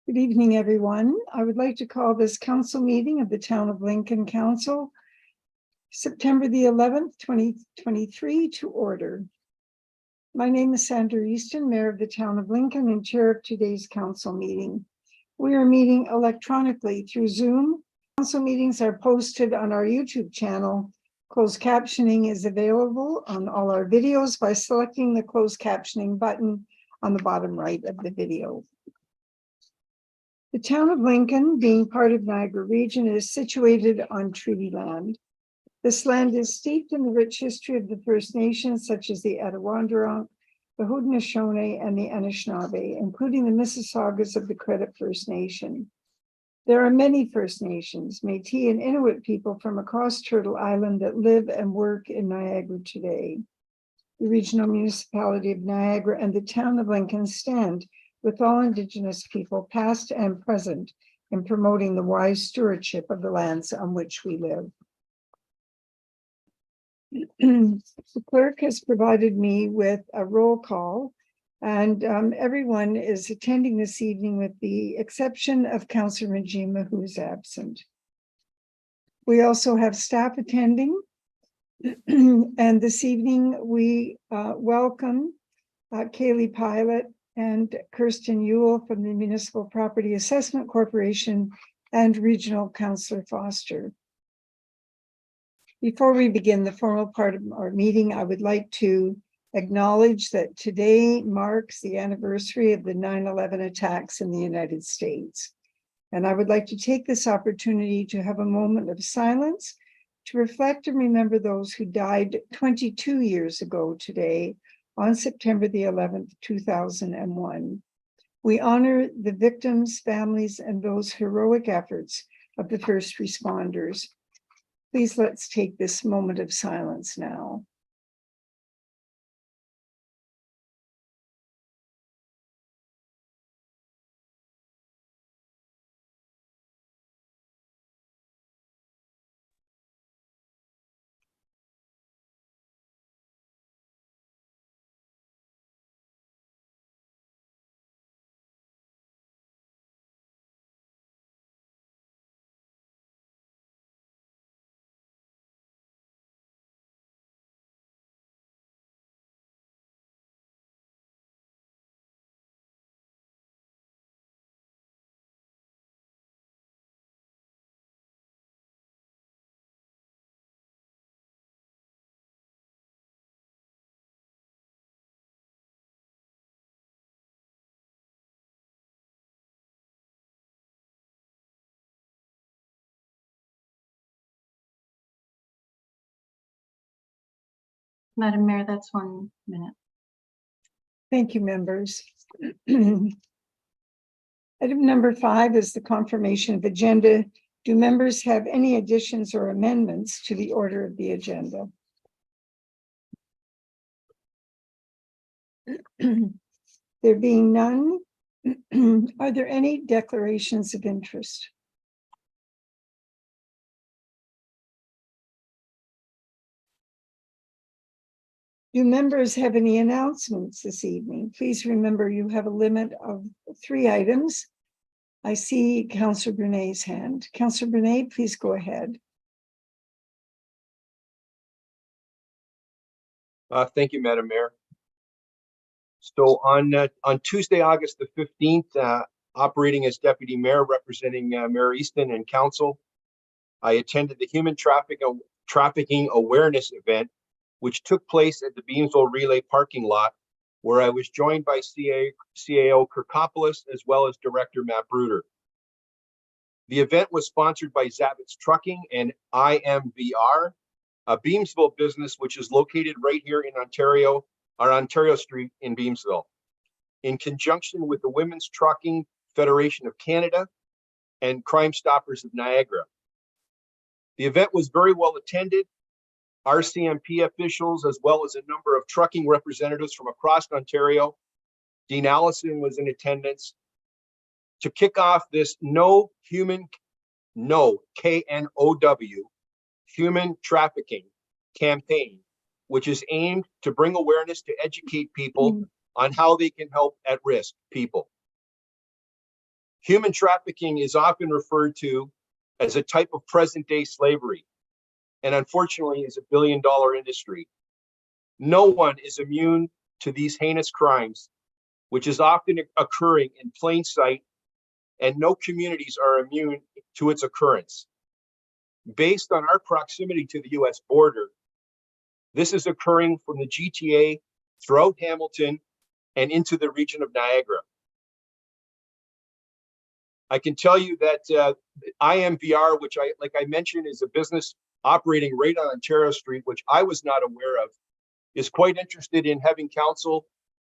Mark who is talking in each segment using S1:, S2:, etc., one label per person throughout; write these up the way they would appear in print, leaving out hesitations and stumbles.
S1: Good evening, everyone. I would like to call this council meeting of the Town of Lincoln Council, September the 11th, 2023 to order. My name is Sandra Easton, Mayor of the Town of Lincoln and Chair of today's council meeting. We are meeting electronically through Zoom. Council meetings are posted on our YouTube channel. Closed captioning is available on all our videos by selecting the closed captioning button on the bottom right of the video. The Town of Lincoln, being part of Niagara Region, is situated on treaty land. This land is steeped in the rich history of the First Nations, such as the Attawandaron, the Haudenosaunee, and the Anishinaabe, including the Mississaugas of the Credit First Nation. There are many First Nations, Métis and Inuit people from across Turtle Island that live and work in Niagara today. The Regional Municipality of Niagara and the Town of Lincoln stand with all Indigenous people, past and present, in promoting the wise stewardship of the lands on which we live. The clerk has provided me with a roll call, and everyone is attending this evening with the exception of Councillor Majima, who is absent. We also have staff attending, and this evening we welcome Kaylee Pilot and Kirsten Ewell from the Municipal Property Assessment Corporation and Regional Councillor Foster. Before we begin the formal part of our meeting, I would like to acknowledge that today marks the anniversary of the 9/11 attacks in the United States. And I would like to take this opportunity to have a moment of silence to reflect and remember those who died 22 years ago today, on September the 11th, 2001. We honor the victims, families, and those heroic efforts of the first responders. Please let's take this moment of silence now.
S2: Madam Mayor, that's 1 minute.
S1: Thank you, members. Item number 5 is the confirmation of agenda. Do members have any additions or amendments to the order of the agenda? There being none, are there any declarations of interest? Do members have any announcements this evening? Please remember you have a limit of 3 items. I see Councillor Brunet's hand. Councillor Brunet, please go ahead.
S3: Thank you, Madam Mayor. So on Tuesday, August the 15th, operating as Deputy Mayor, representing Mayor Easton and Council, I attended the Human Trafficking Awareness event, which took place at the Beamsville Relay parking lot, where I was joined by CAO Kirkopoulos as well as Director Matt Bruder. The event was sponsored by Zavitz Trucking and IMVR, a Beamsville business which is located right here in Ontario, on Ontario Street in Beamsville, in conjunction with the Women's Trucking Federation of Canada and Crime Stoppers of Niagara. The event was very well attended. RCMP officials, as well as a number of trucking representatives from across Ontario. Dean Allison was in attendance to kick off this K-N-O-W, human trafficking campaign, which is aimed to bring awareness to educate people on how they can help at-risk people. Human trafficking is often referred to as a type of present-day slavery, and unfortunately is a billion-dollar industry. No one is immune to these heinous crimes, which is often occurring in plain sight, and no communities are immune to its occurrence. Based on our proximity to the US border, this is occurring from the GTA throughout Hamilton and into the region of Niagara. I can tell you that IMVR, which like I mentioned, is a business operating right on Ontario Street, which I was not aware of, is quite interested in having council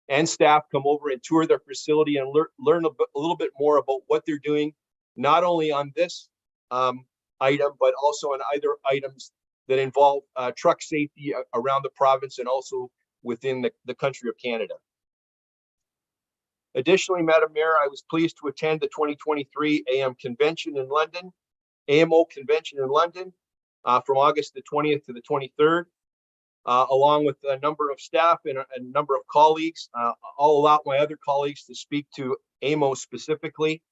S3: and staff come over and tour their facility and learn a little bit more about what they're doing, not only on this item, but also on other items that involve truck safety around the province and also within the country of Canada. Additionally, Madam Mayor, I was pleased to attend the 2023 AMO convention in London, from August the 20th to the 23rd, along with a number of staff and a number of colleagues. I'll allow my other colleagues to speak to AMO specifically.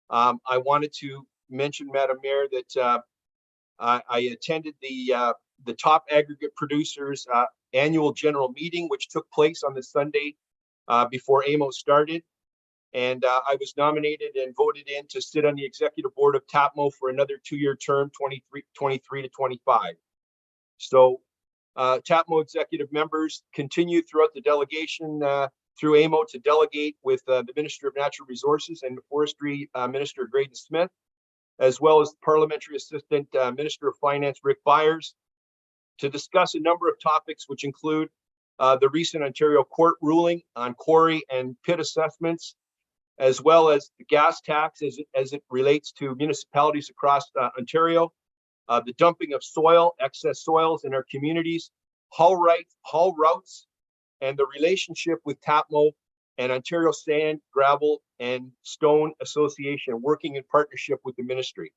S3: I wanted to mention, Madam Mayor, that I attended the top aggregate producers annual general meeting, which took place on the Sunday before AMO started. And I was nominated and voted in to sit on the executive board of TAPMO for another 2-year term, 23 to 25. So TAPMO executive members continue throughout the delegation through AMO to delegate with the Minister of Natural Resources and Forestry Minister Graydon Smith, as well as Parliamentary Assistant Minister of Finance Rick Byers, to discuss a number of topics which include the recent Ontario court ruling on quarry and pit assessments, as well as the gas tax as it relates to municipalities across Ontario, the dumping of soil, excess soils in our communities, haul routes, and the relationship with TAPMO and Ontario Sand, Gravel, and Stone Association, working in partnership with the ministry.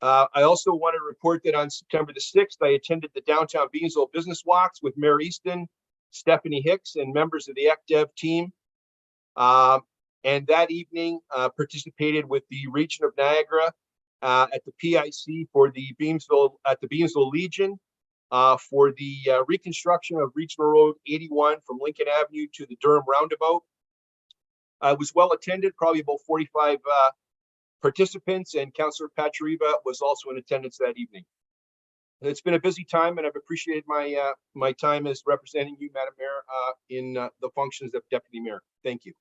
S3: I also want to report that on September the 6th, I attended the Downtown Beamsville Business Walks with Mayor Easton, Stephanie Hicks, and members of the ECDEV team. And that evening, participated with the region of Niagara at the PIC for the Beamsville Legion for the reconstruction of Regional Road 81 from Lincoln Avenue to the Durham Roundabout. It was well attended, probably about 45 participants, and Councillor Pachariva was also in attendance that evening. It's been a busy time, and I've appreciated my time as representing you, Madam Mayor, in the functions of Deputy Mayor. Thank you.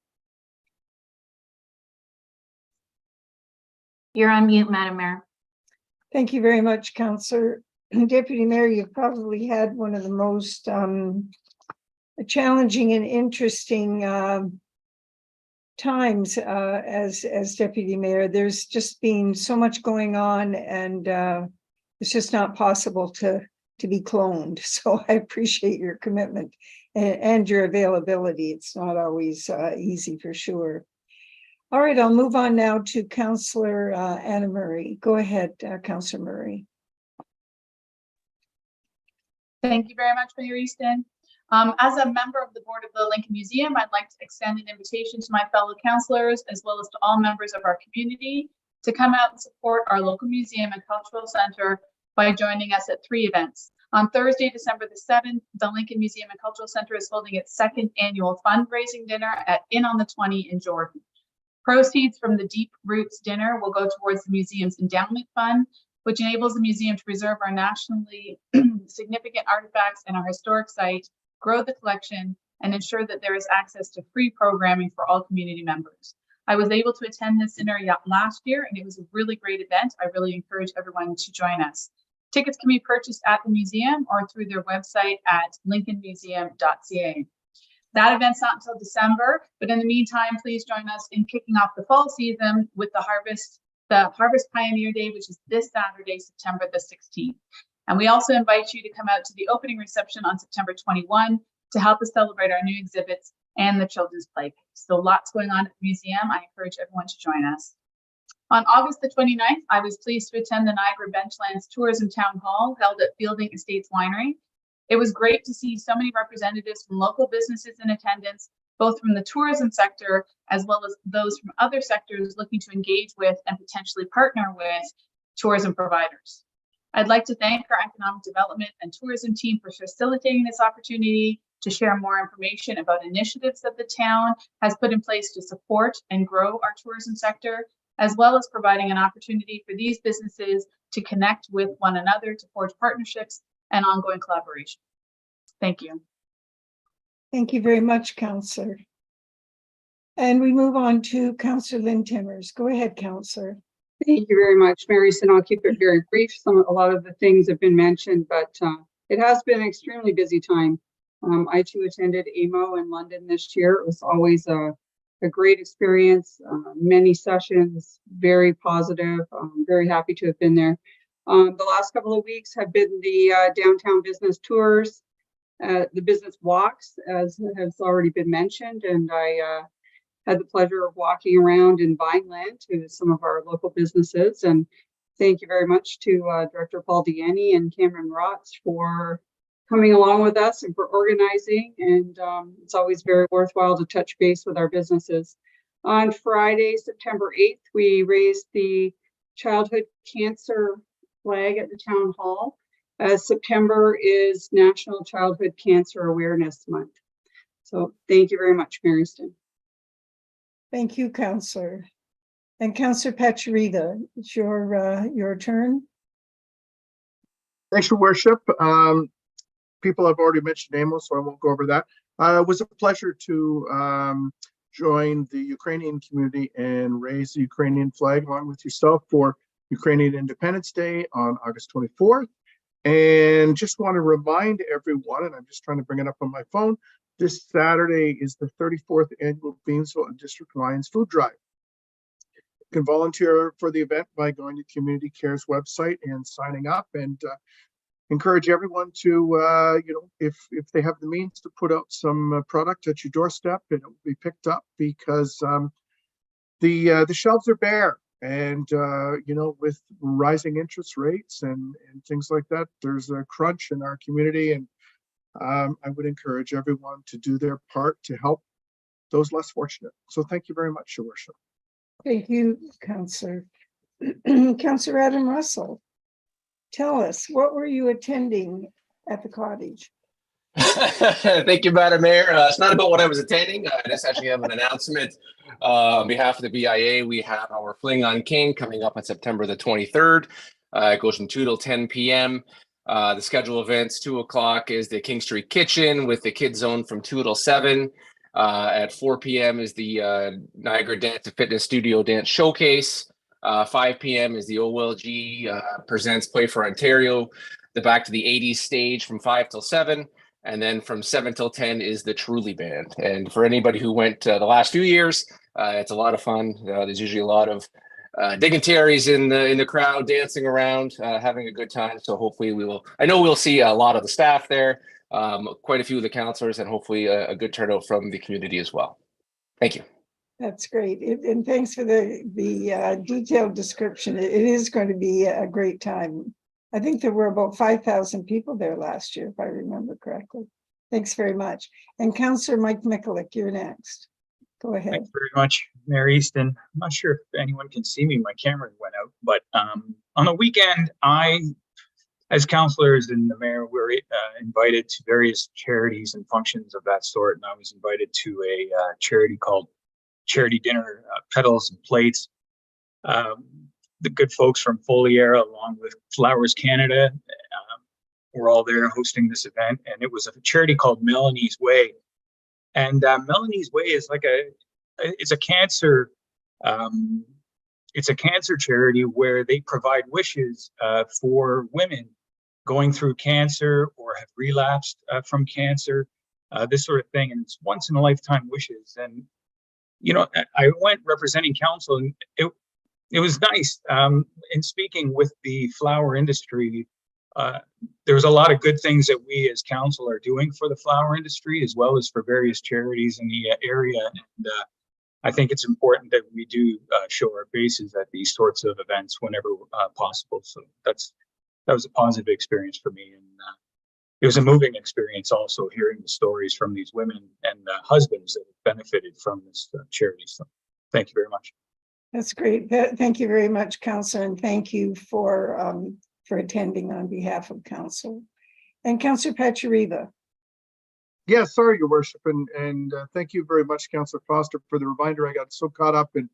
S2: You're on mute, Madam Mayor.
S1: Thank you very much, Councillor. Deputy Mayor, you've probably had one of the most challenging and interesting times as Deputy Mayor. There's just been so much going on, and it's just not possible to be cloned. So I appreciate your commitment and your availability. It's not always easy, for sure. All right, I'll move on now to Councillor Anna Murray. Go ahead, Councillor Murray.
S4: Thank you very much, Mayor Easton. As a member of the board of the Lincoln Museum, I'd like to extend an invitation to my fellow councillors, as well as to all members of our community, to come out and support our local museum and cultural centre by joining us at 3 events. On Thursday, December the 7th, the Lincoln Museum and Cultural Centre is holding its 2nd annual fundraising dinner at Inn on the 20 in Jordan. Proceeds from the Deep Roots dinner will go towards the museum's endowment fund, which enables the museum to preserve our nationally significant artifacts and our historic site, grow the collection, and ensure that there is access to free programming for all community members. I was able to attend this dinner last year, and it was a really great event. I really encourage everyone to join us. Tickets can be purchased at the museum or through their website at lincolnmuseum.ca. That event's not until December, but in the meantime, please join us in kicking off the fall season with the Harvest Pioneer Day, which is this Saturday, September the 16th. And we also invite you to come out to the opening reception on September 21 to help us celebrate our new exhibits and the children's play case. So lots going on at the museum. I encourage everyone to join us. On August the 29th, I was pleased to attend the Niagara Benchlands Tourism Town Hall held at Fielding Estates Winery. It was great to see so many representatives from local businesses in attendance, both from the tourism sector as well as those from other sectors looking to engage with and potentially partner with tourism providers. I'd like to thank our economic development and tourism team for facilitating this opportunity to share more information about initiatives that the town has put in place to support and grow our tourism sector, as well as providing an opportunity for these businesses to connect with one another to forge partnerships and ongoing collaboration. Thank you.
S1: Thank you very much, Councillor. And we move on to Councillor Lynn Timmers. Go ahead, Councillor.
S5: Thank you very much, Mary. And I'll keep it very brief. A lot of the things have been mentioned, but it has been an extremely busy time. I too attended AMO in London this year. It was always a great experience, many sessions, very positive. I'm very happy to have been there. The last couple of weeks have been the downtown business tours, the business walks, as has already been mentioned, and I had the pleasure of walking around in Vineland to some of our local businesses. And thank you very much to Director Paul Deaney and Cameron Rotz for coming along with us and for organizing. And it's always very worthwhile to touch base with our businesses. On Friday, September 8th, we raised the childhood cancer flag at the town hall, as September is National Childhood Cancer Awareness Month. So thank you very much, Maryston.
S1: Thank you, Councillor. And Councillor Pacharita, it's your turn.
S6: Thanks, Your Worship. People have already mentioned Amos, so I won't go over that. It was a pleasure to join the Ukrainian community and raise the Ukrainian flag along with yourself for Ukrainian Independence Day on August 24th. And just want to remind everyone, and I'm just trying to bring it up on my phone, this Saturday is the 34th annual Beamsville and District Lions Food Drive. You can volunteer for the event by going to Community Care's website and signing up, and encourage everyone to, if they have the means to put out some product at your doorstep, and it will be picked up because the shelves are bare. And, with rising interest rates and things like that, there's a crunch in our community. And I would encourage everyone to do their part to help those less fortunate. So thank you very much, Your Worship.
S1: Thank you, Councillor. Councillor Adam Russell, tell us, what were you attending at the cottage?
S7: Thank you, Madam Mayor. It's not about what I was attending. I just actually have an announcement. On behalf of the BIA, we have our Fling on King coming up on September the 23rd. It goes from 2 till 10 p.m. The scheduled events, 2 o'clock is the King Street Kitchen with the Kids Zone from 2 till 7. At 4 p.m. is the Niagara Dance and Fitness Studio Dance Showcase. 5 p.m. is the OLG presents Play for Ontario, the Back to the 80s stage from 5 till 7. And then from 7 till 10 is the Truly Band. And for anybody who went the last few years, it's a lot of fun. There's usually a lot of dignitaries in the crowd dancing around, having a good time. So hopefully I know we'll see a lot of the staff there, quite a few of the councillors, and hopefully a good turnout from the community as well. Thank you.
S1: That's great. And thanks for the detailed description. It is going to be a great time. I think there were about 5,000 people there last year, if I remember correctly. Thanks very much. And Councillor Mike Mikulik, you're next. Go ahead.
S8: Thanks very much, Mayor Easton. I'm not sure if anyone can see me. My camera went out, but on the weekend, as councillors and the mayor, were invited to various charities and functions of that sort. And I was invited to a charity called Charity Dinner, Petals and Plates. The good folks from Foliera, along with Flowers Canada, were all there hosting this event, and it was a charity called Melanie's Way. And Melanie's Way is it's a cancer charity where they provide wishes for women going through cancer or have relapsed from cancer, this sort of thing. And it's once in a lifetime wishes. And I went representing council, and it was nice. In speaking with the flower industry, there's a lot of good things that we as council are doing for the flower industry, as well as for various charities in the area. And I think it's important that we do show our faces at these sorts of events whenever possible. So that was a positive experience for me. And it was a moving experience also hearing the stories from these women and husbands that have benefited from this charity. So thank you very much.
S1: That's great. Thank you very much, Councillor, and thank you for attending on behalf of Council. And Councillor Pachariva.
S6: Yes, sorry, Your Worship, and thank you very much, Councillor Foster, for the reminder. I got so caught up in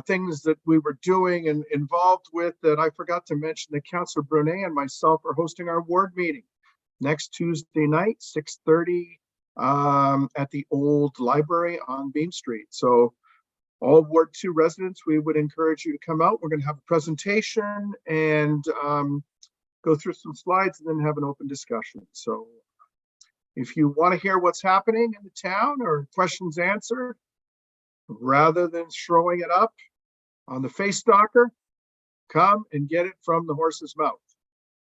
S6: things that we were doing and involved with that I forgot to mention that Councillor Brunet and myself are hosting our ward meeting next Tuesday night, 6:30, at the old library on Beam Street. So all Ward 2 residents, we would encourage you to come out. We're going to have a presentation and go through some slides and then have an open discussion. So if you want to hear what's happening in the town or questions answered, rather than throwing it up on the face stalker, come and get it from the horse's mouth.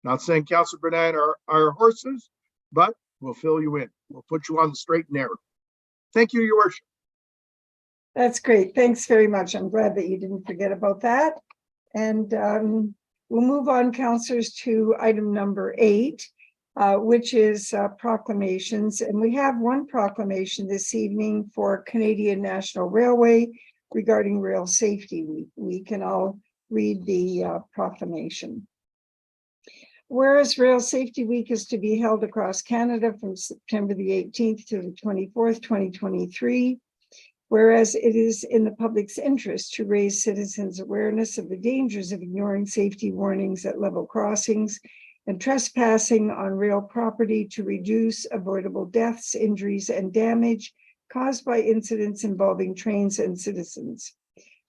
S6: Not saying Councillor Burnett are horses, but we'll fill you in. We'll put you on the straight and narrow. Thank you, Your Worship.
S1: That's great. Thanks very much. I'm glad that you didn't forget about that. And we'll move on, councillors, to item number 8, which is proclamations. And we have one proclamation this evening for Canadian National Railway regarding Rail Safety Week, and I'll read the proclamation. Whereas Rail Safety Week is to be held across Canada from September the 18th to the 24th, 2023, whereas it is in the public's interest to raise citizens' awareness of the dangers of ignoring safety warnings at level crossings and trespassing on rail property to reduce avoidable deaths, injuries, and damage caused by incidents involving trains and citizens.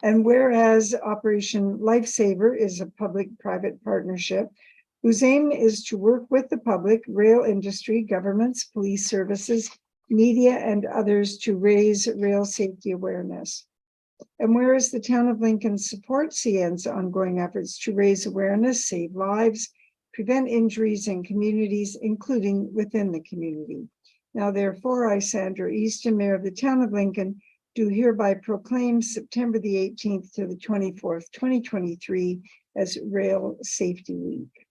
S1: And whereas Operation Lifesaver is a public-private partnership whose aim is to work with the public, rail industry, governments, police services, media, and others to raise rail safety awareness. And whereas the town of Lincoln supports CN's ongoing efforts to raise awareness, save lives, prevent injuries in communities, including within the community. Now, therefore, I, Sandra Easton, Mayor of the town of Lincoln, do hereby proclaim September the 18th to the 24th, 2023 as Rail Safety Week.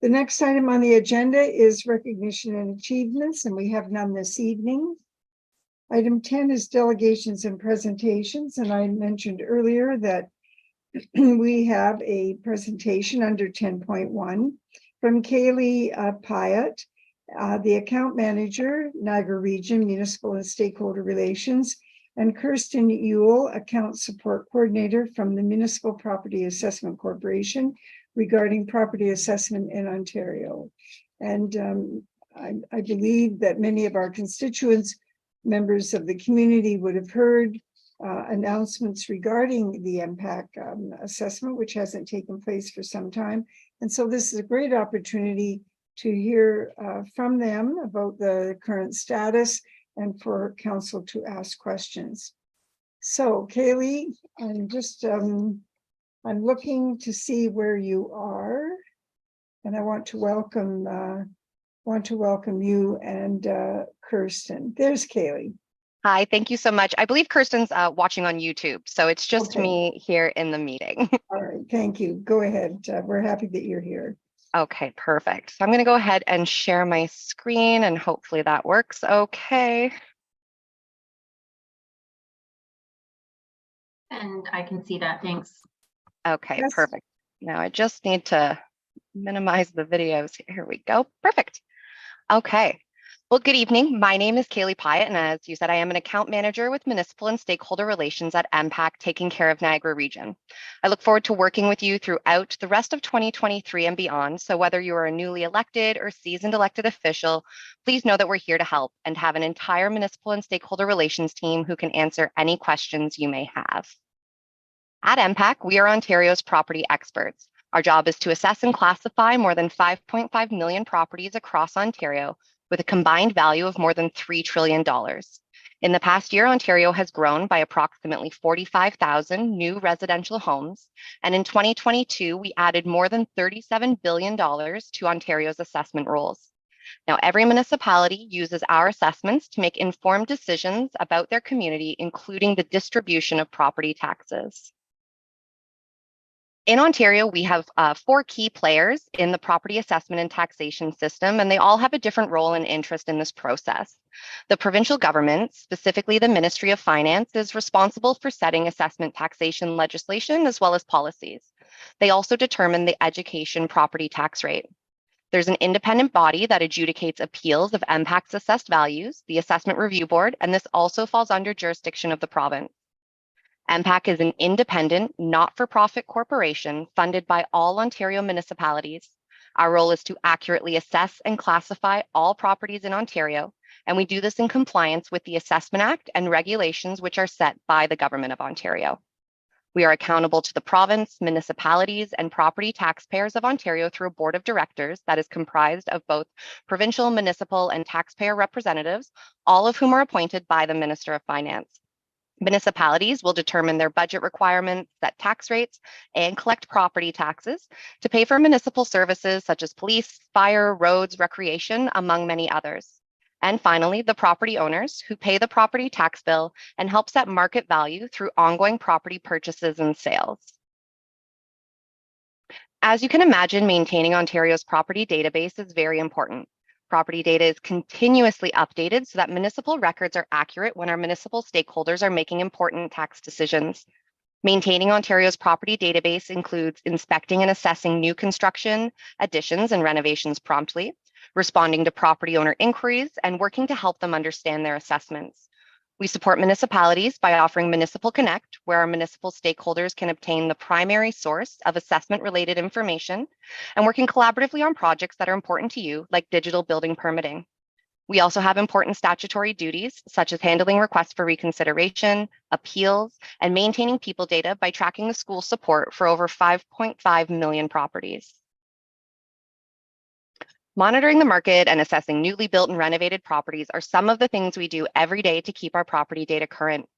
S1: The next item on the agenda is recognition and achievements, and we have none this evening. Item 10 is delegations and presentations, and I mentioned earlier that we have a presentation under 10.1 from Kaylee Pyatt, the account manager, Niagara Region Municipal and Stakeholder Relations, and Kirsten Ewell, account support coordinator from the Municipal Property Assessment Corporation, regarding property assessment in Ontario. And I believe that many of our constituents, members of the community, would have heard announcements regarding the MPAC assessment, which hasn't taken place for some time. And so this is a great opportunity to hear from them about the current status and for council to ask questions. So Kaylee, I'm just, I'm looking to see where you are, and I want to welcome you and Kirsten. There's Kaylee.
S9: Hi, thank you so much. I believe Kirsten's watching on YouTube, so it's just
S1: Okay.
S9: me here in the meeting.
S1: All right, thank you. Go ahead. We're happy that you're here.
S9: Okay, perfect. So I'm going to go ahead and share my screen, and hopefully that works okay.
S2: And I can see that, thanks.
S9: Okay,
S1: Yes.
S9: perfect. Now I just need to minimize the videos. Here we go. Perfect. Okay. Well, good evening. My name is Kaylee Pyatt, and as you said, I am an account manager with Municipal and Stakeholder Relations at MPAC, taking care of Niagara Region. I look forward to working with you throughout the rest of 2023 and beyond. So whether you are a newly elected or seasoned elected official, please know that we're here to help and have an entire Municipal and Stakeholder Relations team who can answer any questions you may have. At MPAC, we are Ontario's property experts. Our job is to assess and classify more than 5.5 million properties across Ontario with a combined value of more than $3 trillion. In the past year, Ontario has grown by approximately 45,000 new residential homes, and in 2022, we added more than $37 billion to Ontario's assessment rolls. Now, every municipality uses our assessments to make informed decisions about their community, including the distribution of property taxes. In Ontario, we have 4 key players in the property assessment and taxation system, and they all have a different role and interest in this process. The provincial government, specifically the Ministry of Finance, is responsible for setting assessment taxation legislation as well as policies. They also determine the education property tax rate. There's an independent body that adjudicates appeals of MPAC's assessed values, the Assessment Review Board, and this also falls under jurisdiction of the province. MPAC is an independent, not-for-profit corporation funded by all Ontario municipalities. Our role is to accurately assess and classify all properties in Ontario, and we do this in compliance with the Assessment Act and regulations which are set by the Government of Ontario. We are accountable to the province, municipalities, and property taxpayers of Ontario through a board of directors that is comprised of both provincial, municipal, and taxpayer representatives, all of whom are appointed by the Minister of Finance. Municipalities will determine their budget requirements, set tax rates, and collect property taxes to pay for municipal services such as police, fire, roads, recreation, among many others. And finally, the property owners who pay the property tax bill and help set market value through ongoing property purchases and sales. As you can imagine, maintaining Ontario's property database is very important. Property data is continuously updated so that municipal records are accurate when our municipal stakeholders are making important tax decisions. Maintaining Ontario's property database includes inspecting and assessing new construction, additions, and renovations promptly, responding to property owner inquiries, and working to help them understand their assessments. We support municipalities by offering Municipal Connect, where our municipal stakeholders can obtain the primary source of assessment-related information, and working collaboratively on projects that are important to you, like digital building permitting. We also have important statutory duties, such as handling requests for reconsideration, appeals, and maintaining people data by tracking the school support for over 5.5 million properties. Monitoring the market and assessing newly built and renovated properties are some of the things we do every day to keep our property data current.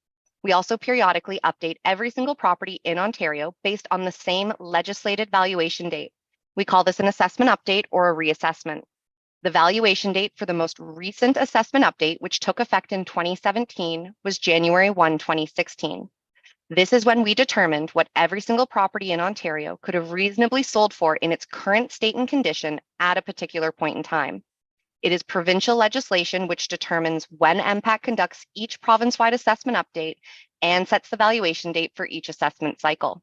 S9: We also periodically update every single property in Ontario based on the same legislated valuation date. We call this an assessment update or a reassessment. The valuation date for the most recent assessment update, which took effect in 2017, was January 1, 2016. This is when we determined what every single property in Ontario could have reasonably sold for in its current state and condition at a particular point in time. It is provincial legislation which determines when MPAC conducts each province-wide assessment update and sets the valuation date for each assessment cycle.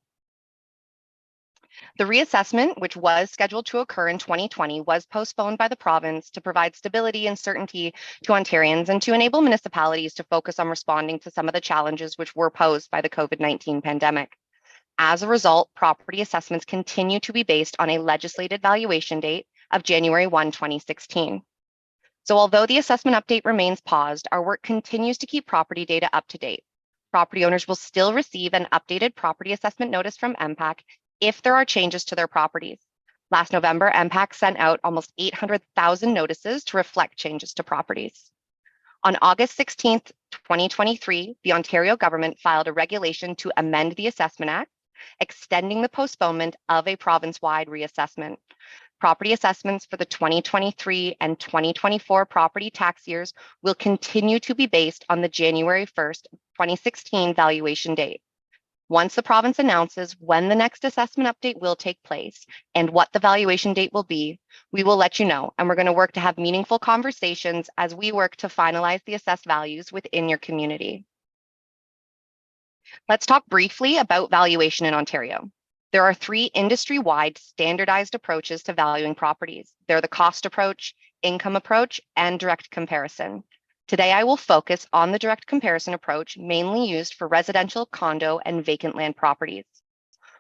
S9: The reassessment, which was scheduled to occur in 2020, was postponed by the province to provide stability and certainty to Ontarians and to enable municipalities to focus on responding to some of the challenges which were posed by the COVID-19 pandemic. As a result, property assessments continue to be based on a legislated valuation date of January 1, 2016. So although the assessment update remains paused, our work continues to keep property data up to date. Property owners will still receive an updated property assessment notice from MPAC if there are changes to their properties. Last November, MPAC sent out almost 800,000 notices to reflect changes to properties. On August 16, 2023, the Ontario government filed a regulation to amend the Assessment Act, extending the postponement of a province-wide reassessment. Property assessments for the 2023 and 2024 property tax years will continue to be based on the January 1st, 2016 valuation date. Once the province announces when the next assessment update will take place and what the valuation date will be, we will let you know, and we're going to work to have meaningful conversations as we work to finalize the assessed values within your community. Let's talk briefly about valuation in Ontario. There are 3 industry-wide standardized approaches to valuing properties. They're the cost approach, income approach, and direct comparison. Today, I will focus on the direct comparison approach, mainly used for residential, condo, and vacant land properties.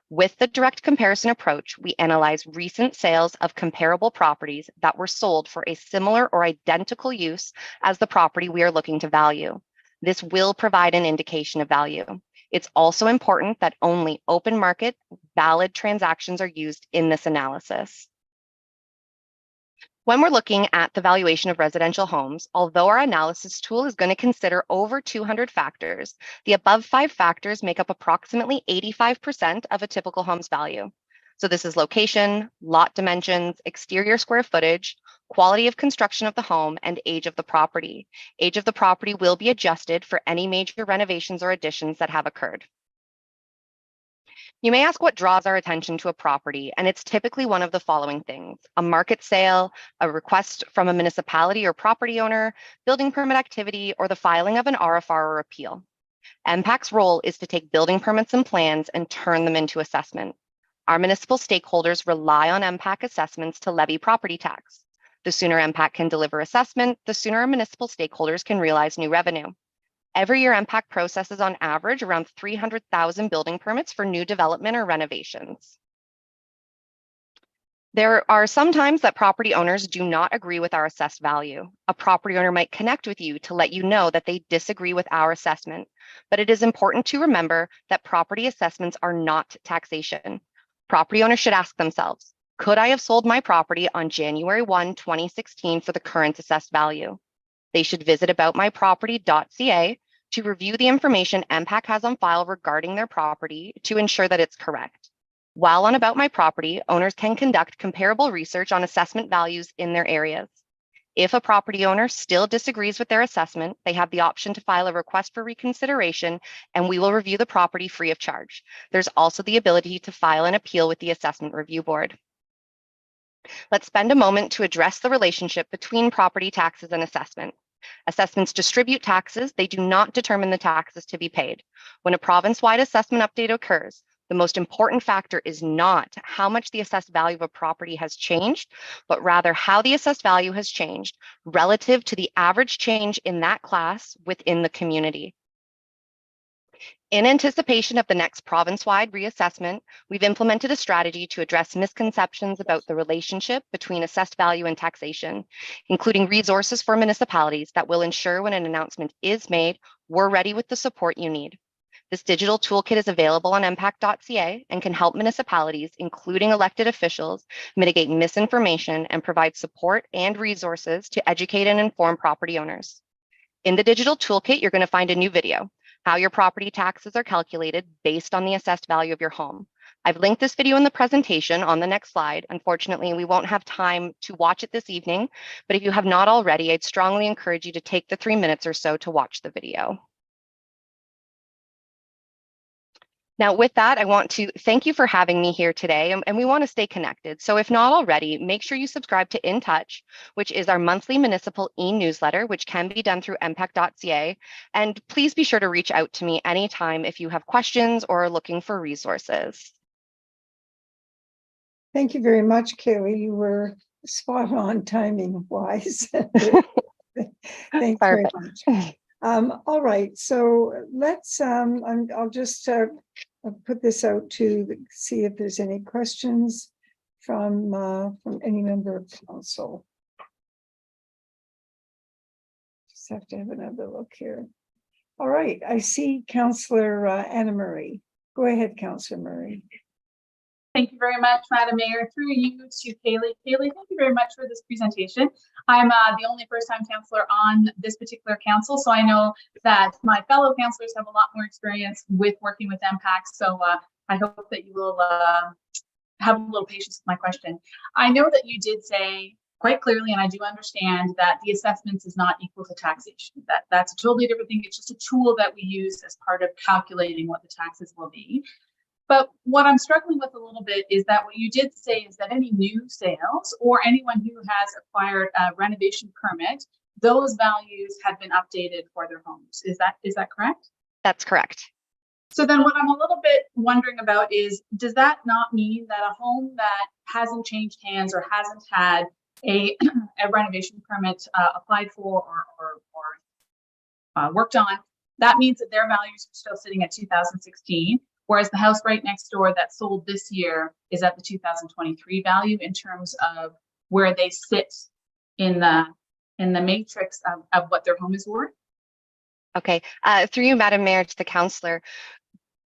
S9: With the direct comparison approach, we analyze recent sales of comparable properties that were sold for a similar or identical use as the property we are looking to value. This will provide an indication of value. It's also important that only open market, valid transactions are used in this analysis. When we're looking at the valuation of residential homes, although our analysis tool is going to consider over 200 factors, the above 5 factors make up approximately 85% of a typical home's value. So this is location, lot dimensions, exterior square footage, quality of construction of the home, and age of the property. Age of the property will be adjusted for any major renovations or additions that have occurred. You may ask what draws our attention to a property, and it's typically one of the following things: a market sale, a request from a municipality or property owner, building permit activity, or the filing of an RFR or appeal. MPAC's role is to take building permits and plans and turn them into assessment. Our municipal stakeholders rely on MPAC assessments to levy property tax. The sooner MPAC can deliver assessment, the sooner our municipal stakeholders can realize new revenue. Every year, MPAC processes on average around 300,000 building permits for new development or renovations. There are some times that property owners do not agree with our assessed value. A property owner might connect with you to let you know that they disagree with our assessment, but it is important to remember that property assessments are not taxation. Property owners should ask themselves, could I have sold my property on January 1, 2016 for the current assessed value? They should visit aboutmyproperty.ca to review the information MPAC has on file regarding their property to ensure that it's correct. While on About My Property, owners can conduct comparable research on assessment values in their areas. If a property owner still disagrees with their assessment, they have the option to file a request for reconsideration, and we will review the property free of charge. There's also the ability to file an appeal with the Assessment Review Board. Let's spend a moment to address the relationship between property taxes and assessment. Assessments distribute taxes, they do not determine the taxes to be paid. When a province-wide assessment update occurs, the most important factor is not how much the assessed value of a property has changed, but rather how the assessed value has changed relative to the average change in that class within the community. In anticipation of the next province-wide reassessment, we've implemented a strategy to address misconceptions about the relationship between assessed value and taxation, including resources for municipalities that will ensure when an announcement is made, we're ready with the support you need. This digital toolkit is available on mpac.ca and can help municipalities, including elected officials, mitigate misinformation and provide support and resources to educate and inform property owners. In the digital toolkit, you're going to find a new video, how your property taxes are calculated based on the assessed value of your home. I've linked this video in the presentation on the next slide. Unfortunately, we won't have time to watch it this evening, but if you have not already, I'd strongly encourage you to take the 3 minutes or so to watch the video. Now, with that, I want to thank you for having me here today, and we want to stay connected. So if not already, make sure you subscribe to In Touch, which is our monthly municipal e-newsletter, which can be done through mpac.ca. And please be sure to reach out to me anytime if you have questions or are looking for resources.
S1: Thank you very much, Kaylee. You were spot on timing wise. Thanks very much. All right, so let's, I'll just put this out to see if there's any questions from any member of council. Just have to have another look here. All right, I see Councillor Anna Murray. Go ahead, Councillor Murray.
S4: Thank you very much, Madam Mayor. Through you to Kaylee. Kaylee, thank you very much for this presentation. I'm the only first-time councillor on this particular council, so I know that my fellow councillors have a lot more experience with working with MPAC, so I hope that you will have a little patience with my question. I know that you did say quite clearly, and I do understand that the assessments is not equal to taxation. That's a totally different thing. It's just a tool that we use as part of calculating what the taxes will be. But what I'm struggling with a little bit is that what you did say is that any new sales or anyone who has acquired a renovation permit, those values have been updated for their homes. Is that correct?
S9: That's correct.
S4: So then what I'm a little bit wondering about is, does that not mean that a home that hasn't changed hands or hasn't had a renovation permit applied for or worked on, that means that their values are still sitting at 2016? Whereas the house right next door that sold this year is at the 2023 value in terms of where they sit in the matrix of what their home is worth?
S9: Okay, through you, Madam Mayor, to the councillor.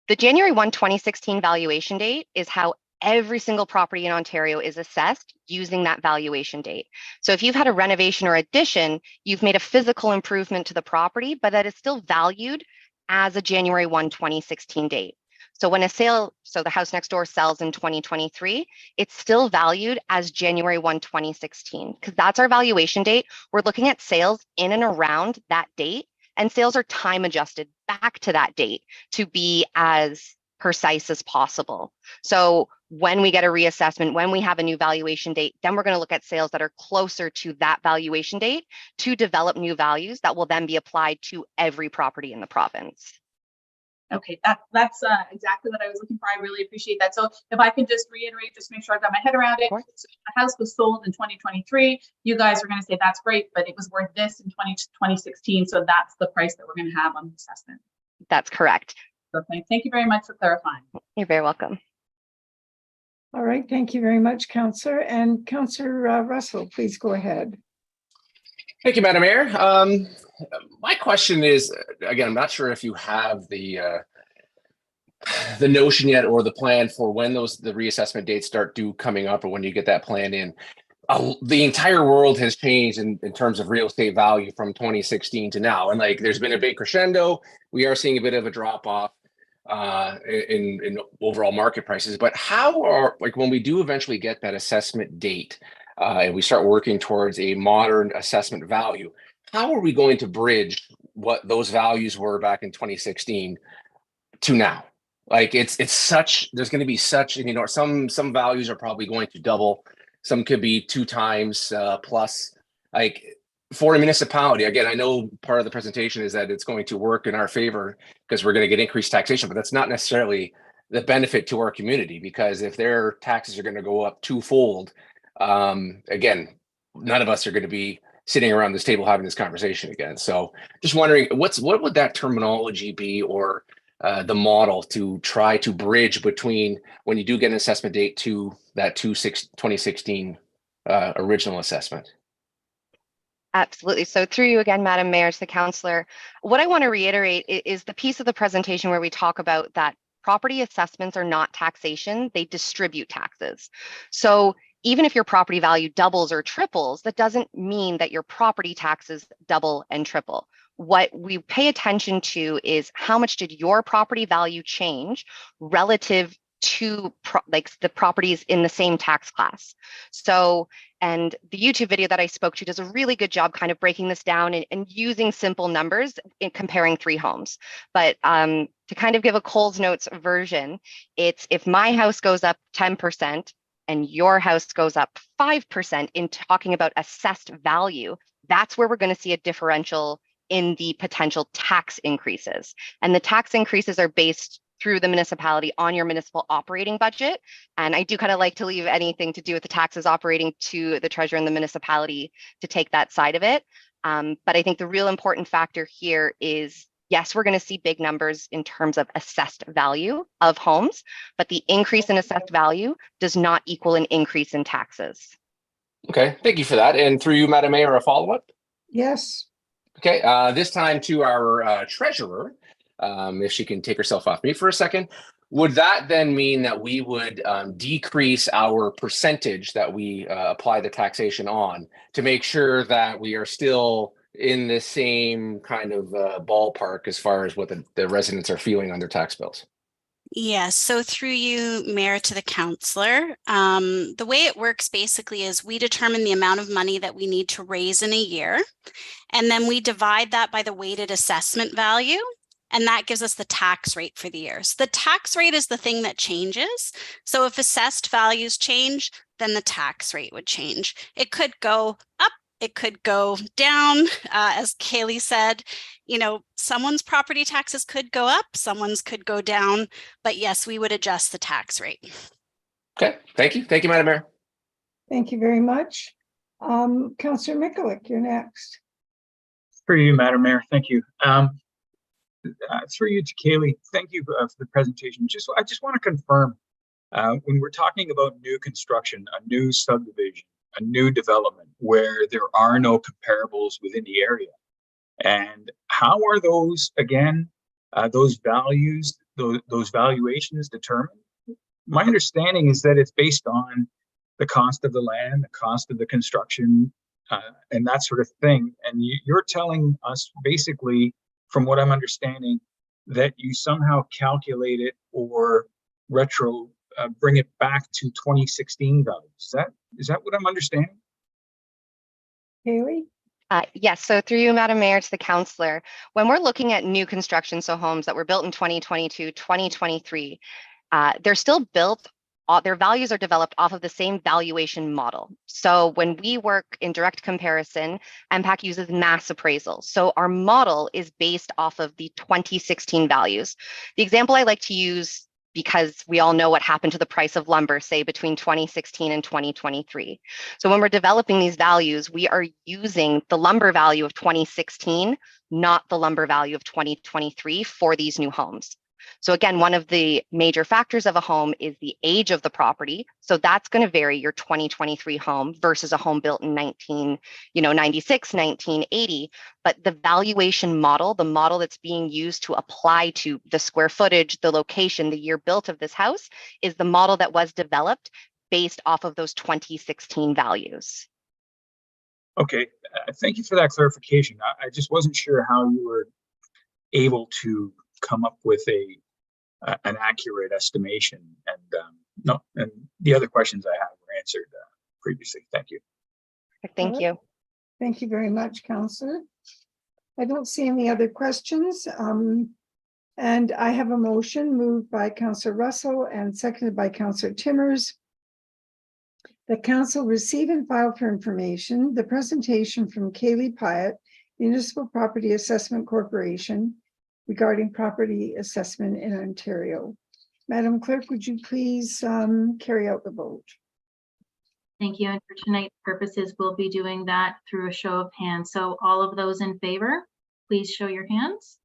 S9: The January 1, 2016 valuation date is how every single property in Ontario is assessed using that valuation date. So if you've had a renovation or addition, you've made a physical improvement to the property, but that is still valued as a January 1, 2016 date. So when the house next door sells in 2023, it's still valued as January 1, 2016, because that's our valuation date. We're looking at sales in and around that date, and sales are time adjusted back to that date to be as precise as possible. So when we get a reassessment, when we have a new valuation date, then we're going to look at sales that are closer to that valuation date to develop new values that will then be applied to every property in the province.
S4: Okay, that's exactly what I was looking for. I really appreciate that. So if I can just reiterate, just make sure I've got my head around it. So the house was sold in 2023. You guys are going to say that's great, but it was worth this in 2016. So that's the price that we're going to have on the assessment.
S9: That's correct.
S4: Okay, thank you very much for clarifying.
S9: You're very welcome.
S1: All right, thank you very much, Councillor. And Councillor Russell, please go ahead.
S7: Thank you, Madam Mayor. My question is, again, I'm not sure if you have the notion yet or the plan for when the reassessment dates start due coming up, or when you get that plan in. The entire world has changed in terms of real estate value from 2016 to now, and like there's been a big crescendo. We are seeing a bit of a drop off in overall market prices. But how are, like, when we do eventually get that assessment date and we start working towards a modern assessment value, how are we going to bridge what those values were back in 2016 to now? Like it's such, there's going to be such, you know, some values are probably going to double. Some could be 2 times plus. Like for a municipality, again, I know part of the presentation is that it's going to work in our favor because we're going to get increased taxation, but that's not necessarily the benefit to our community, because if their taxes are going to go up twofold, again, none of us are going to be sitting around this table having this conversation again. So just wondering, what would that terminology be, or the model to try to bridge between when you do get an assessment date to that 2016 original assessment?
S9: Absolutely. So through you again, Madam Mayor, to the councillor, what I want to reiterate is the piece of the presentation where we talk about that property assessments are not taxation, they distribute taxes. So even if your property value doubles or triples, that doesn't mean that your property taxes double and triple. What we pay attention to is how much did your property value change relative to the properties in the same tax class. So, and the YouTube video that I spoke to does a really good job kind of breaking this down and using simple numbers in comparing 3 homes. But to kind of give a Coles Notes version, it's if my house goes up 10% and your house goes up 5% in talking about assessed value, that's where we're going to see a differential in the potential tax increases. And the tax increases are based through the municipality on your municipal operating budget. And I do kind of like to leave anything to do with the taxes operating to the treasurer and the municipality to take that side of it. But I think the real important factor here is, yes, we're going to see big numbers in terms of assessed value of homes, but the increase in assessed value does not equal an increase in taxes.
S7: Okay, thank you for that. And through you, Madam Mayor, a follow-up?
S1: Yes.
S7: Okay, this time to our treasurer, if she can take herself off mute for a second. Would that then mean that we would decrease our percentage that we apply the taxation on to make sure that we are still in the same kind of ballpark as far as what the residents are feeling on their tax bills?
S10: Yes, so through you, Mayor, to the councillor, the way it works basically is we determine the amount of money that we need to raise in a year, and then we divide that by the weighted assessment value, and that gives us the tax rate for the year. So the tax rate is the thing that changes. So if assessed values change, then the tax rate would change. It could go up, it could go down. As Kaylee said, you know, someone's property taxes could go up, someone's could go down, but yes, we would adjust the tax rate.
S7: Okay, thank you. Thank you, Madam Mayor.
S1: Thank you very much. Councillor Mikulik, you're next.
S8: For you, Madam Mayor, thank you. Through you to Kaylee, thank you for the presentation. I just want to confirm, when we're talking about new construction, a new subdivision, a new development where there are no comparables within the area, and how are those, again, those values, those valuations determined? My understanding is that it's based on the cost of the land, the cost of the construction, and that sort of thing. And you're telling us basically, from what I'm understanding, that you somehow calculate it or bring it back to 2016 values. Is that what I'm understanding?
S1: Haley?
S9: Yes, so through you, Madam Mayor, to the councillor, when we're looking at new construction, so homes that were built in 2022, 2023, they're still built, their values are developed off of the same valuation model. So when we work in direct comparison, MPAC uses mass appraisal. So our model is based off of the 2016 values. The example I like to use, because we all know what happened to the price of lumber, say between 2016 and 2023. So when we're developing these values, we are using the lumber value of 2016, not the lumber value of 2023 for these new homes. So again, one of the major factors of a home is the age of the property. So that's going to vary your 2023 home versus a home built in 1996, 1980. But the valuation model, the model that's being used to apply to the square footage, the location, the year built of this house, is the model that was developed based off of those 2016 values.
S8: Okay, thank you for that clarification. I just wasn't sure how you were able to come up with an accurate estimation, and and the other questions I have were answered previously. Thank you.
S9: Thank you.
S1: Thank you very much, Councillor. I don't see any other questions. And I have a motion moved by Councillor Russell and seconded by Councillor Timmers. The council receive and file for information the presentation from Kaylee Pyatt, Municipal Property Assessment Corporation, regarding property assessment in Ontario. Madam Clerk, would you please carry out the vote?
S2: Thank you. And for tonight's purposes, we'll be doing that through a show of hands. So all of those in favor, please show your hands.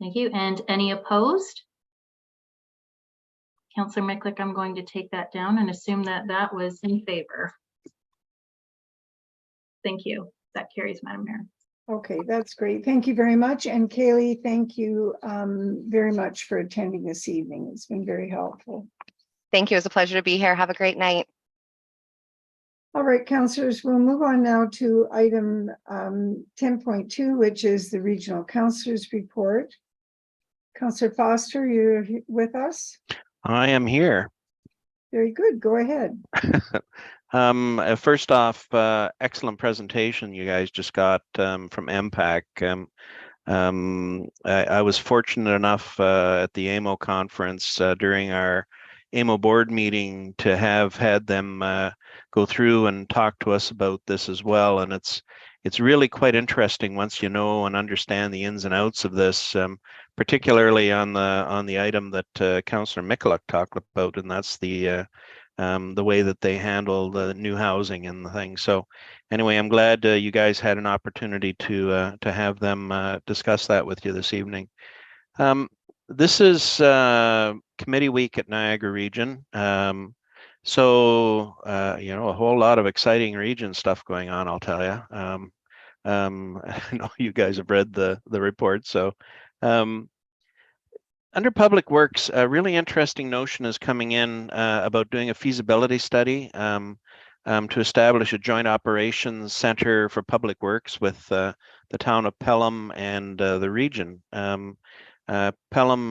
S2: Thank you. And any opposed? Councillor Miklick, I'm going to take that down and assume that that was in favor. Thank you. That carries, Madam Mayor.
S1: Okay, that's great. Thank you very much. And Kaylee, thank you very much for attending this evening. It's been very helpful.
S9: Thank you. It was a pleasure to be here. Have a great night.
S1: All right, councillors, we'll move on now to item 10.2, which is the Regional Councillors Report. Councillor Foster, you're with us?
S11: I am here.
S1: Very good. Go ahead.
S11: First off, excellent presentation you guys just got from MPAC. I was fortunate enough at the AMO conference during our AMO board meeting to have had them go through and talk to us about this as well. And it's really quite interesting once you know and understand the ins and outs of this, particularly on the item that Councillor Miklick talked about, and that's the way that they handle the new housing and the thing. So anyway, I'm glad you guys had an opportunity to have them discuss that with you this evening. This is committee week at Niagara Region. So a whole lot of exciting region stuff going on, I'll tell you. I know you guys have read the report. So under Public Works, a really interesting notion is coming in about doing a feasibility study to establish a joint operations center for Public Works with the town of Pelham and the region. Pelham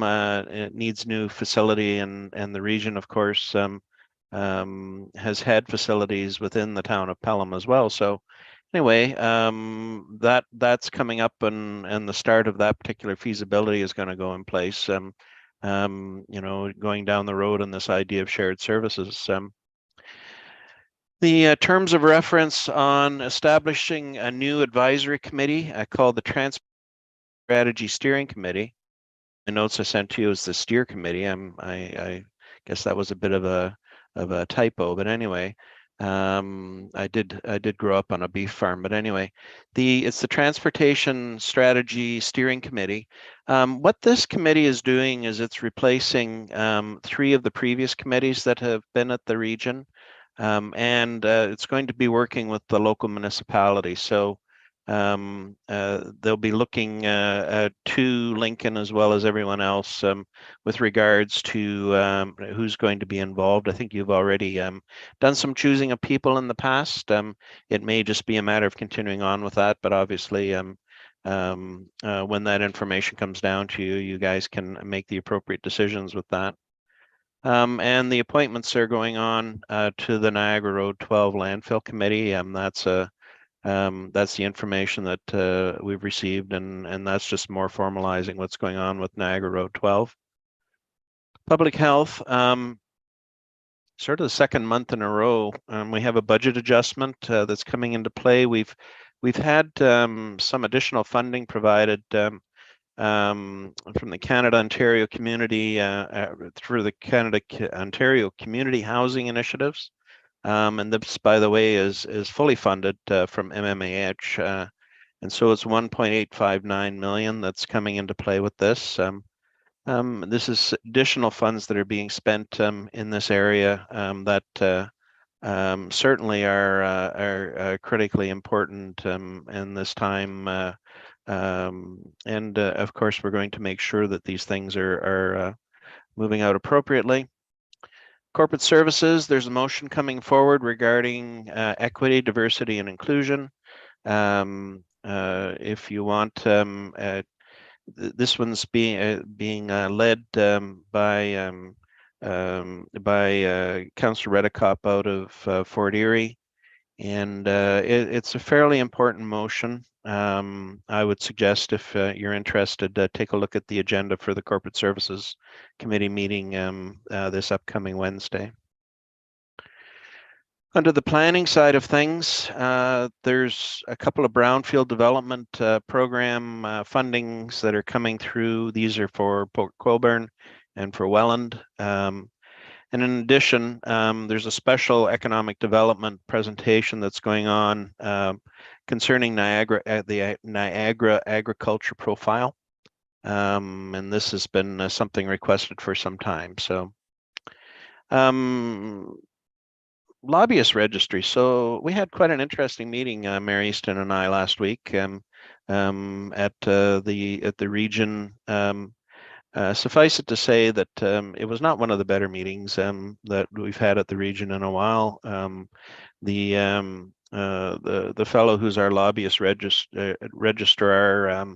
S11: needs new facility, and the region, of course, has had facilities within the town of Pelham as well. So anyway, that's coming up, and the start of that particular feasibility is going to go in place. Going down the road on this idea of shared services. The terms of reference on establishing a new advisory committee called the Transport Strategy Steering Committee. The notes I sent to you is the Steer Committee. I guess that was a bit of a typo, but anyway. I did grow up on a beef farm, but anyway, it's the Transportation Strategy Steering Committee. What this committee is doing is it's replacing 3 of the previous committees that have been at the region, and it's going to be working with the local municipality. So they'll be looking to Lincoln as well as everyone else with regards to who's going to be involved. I think you've already done some choosing of people in the past. It may just be a matter of continuing on with that, but obviously when that information comes down to you, you guys can make the appropriate decisions with that. And the appointments are going on to the Niagara Road 12 Landfill Committee. That's that's the information that we've received, and that's just more formalizing what's going on with Niagara Road 12. Public health, sort of the second month in a row, we have a budget adjustment that's coming into play. We've had some additional funding provided from the Canada-Ontario Community through the Canada-Ontario Community Housing Initiatives. And this, by the way, is fully funded from MMAH. And so it's 1.859 million that's coming into play with this. This is additional funds that are being spent in this area that certainly are critically important in this time. And of course, we're going to make sure that these things are moving out appropriately. Corporate services, there's a motion coming forward regarding equity, diversity, and inclusion. If you want, this one's being led by Councillor Redekop out of Fort Erie, and it's a fairly important motion. I would suggest, if you're interested, take a look at the agenda for the Corporate Services Committee meeting this upcoming Wednesday. Under the planning side of things, there's a couple of brownfield development program fundings that are coming through. These are for Port Colborne and for Welland. And in addition, there's a special economic development presentation that's going on concerning Niagara, the Niagara agriculture profile. And this has been something requested for some time. So lobbyist registry. So we had quite an interesting meeting, Mary Easton and I, last week at the region. Suffice it to say that it was not one of the better meetings that we've had at the region in a while. The fellow who's our lobbyist registrar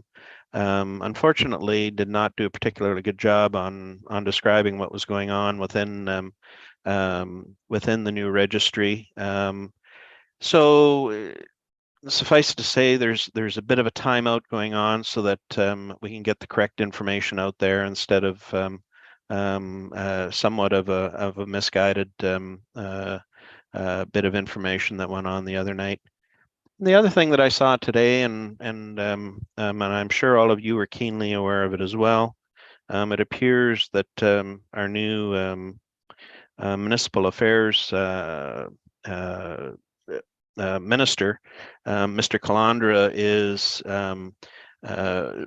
S11: unfortunately did not do a particularly good job on describing what was going on within the new registry. So suffice it to say, there's a bit of a timeout going on so that we can get the correct information out there instead of somewhat of a misguided bit of information that went on the other night. The other thing that I saw today, and I'm sure all of you are keenly aware of it as well, it appears that our new municipal affairs minister, Mr. Calandra, is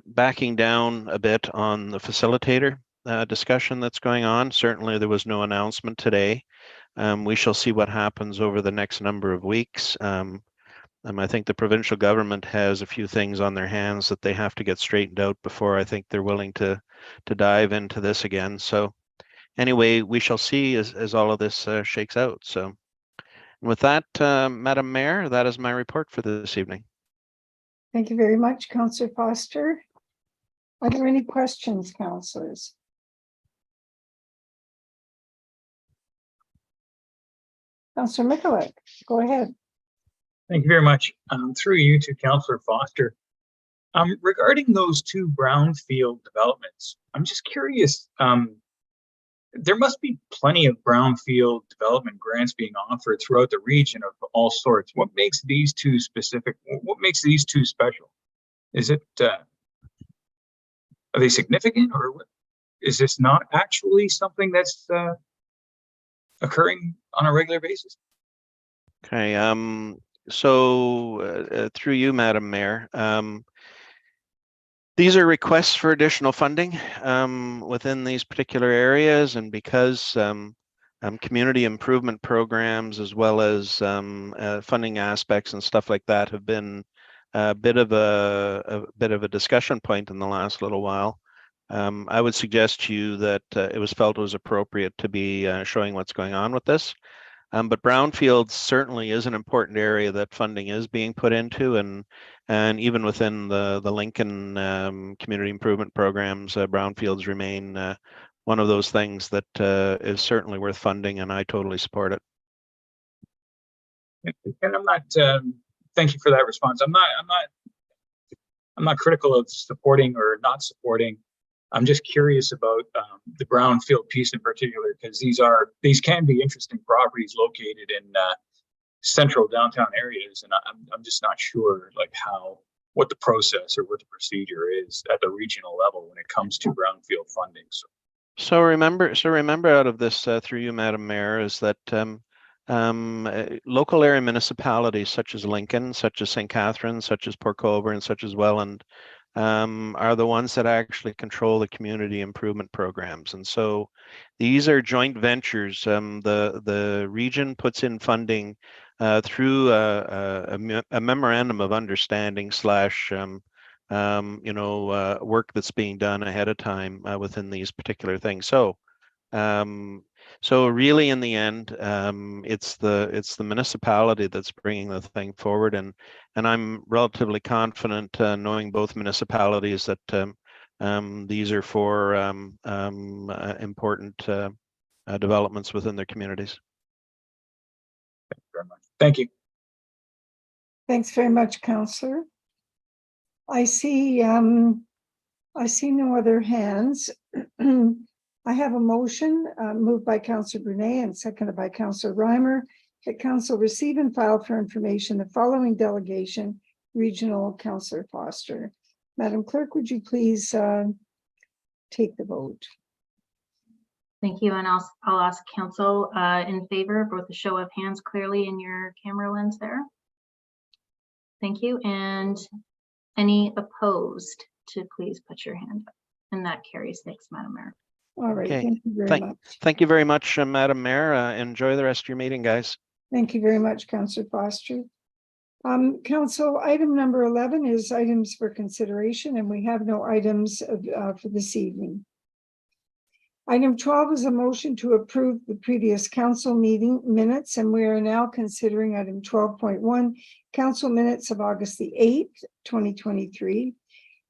S11: backing down a bit on the facilitator discussion that's going on. Certainly, there was no announcement today. We shall see what happens over the next number of weeks. I think the provincial government has a few things on their hands that they have to get straightened out before I think they're willing to dive into this again. So anyway, we shall see as all of this shakes out. So with that, Madam Mayor, that is my report for this evening.
S1: Thank you very much, Councillor Foster. Are there any questions, councillors? Councillor Mikulik, go ahead.
S8: Thank you very much. Through you to Councillor Foster. Regarding those two brownfield developments, I'm just curious, there must be plenty of brownfield development grants being offered throughout the region of all sorts. What makes these two specific? What makes these two special? Is it, are they significant, or what? Is this not actually something that's occurring on a regular basis?
S11: Okay, so through you, Madam Mayor, these are requests for additional funding within these particular areas, and because community improvement programs as well as funding aspects and stuff like that have been a bit of a discussion point in the last little while, I would suggest to you that it was felt it was appropriate to be showing what's going on with this. But brownfields certainly is an important area that funding is being put into, and even within the Lincoln community improvement programs, brownfields remain one of those things that is certainly worth funding, and I totally support it.
S8: And I'm not thank you for that response. I'm not critical of supporting or not supporting. I'm just curious about the brownfield piece in particular, because these can be interesting properties located in central downtown areas, and I'm just not sure like what the process or what the procedure is at the regional level when it comes to brownfield funding.
S11: So remember out of this, through you, Madam Mayor, is that local area municipalities such as Lincoln, such as St. Catharines, such as Port Colborne, such as Welland, are the ones that actually control the community improvement programs. And so these are joint ventures. The region puts in funding through a memorandum of understanding / work that's being done ahead of time within these particular things. So really, in the end, it's the municipality that's bringing the thing forward, and I'm relatively confident, knowing both municipalities, that these are for important developments within their communities.
S8: Thank you very much. Thank you.
S1: Thanks very much, Councillor. I see no other hands. I have a motion moved by Councillor Brunet and seconded by Councillor Reimer that Council receive and file for information the following delegation, Regional Councillor Foster. Madam Clerk, would you please take the vote?
S2: Thank you, and I'll ask Council in favor, both a show of hands clearly in your camera lens there. Thank you, and any opposed to please put your hand up, and that carries. Thanks, Madam Mayor.
S1: All right,
S11: Okay.
S1: thank you very much.
S11: Thank you very much, Madam Mayor. Enjoy the rest of your meeting, guys.
S1: Thank you very much, Councillor Foster. Council, item number 11 is items for consideration, and we have no items for this evening. Item 12 is a motion to approve the previous council meeting minutes, and we are now considering item 12.1, council minutes of August the 8th, 2023,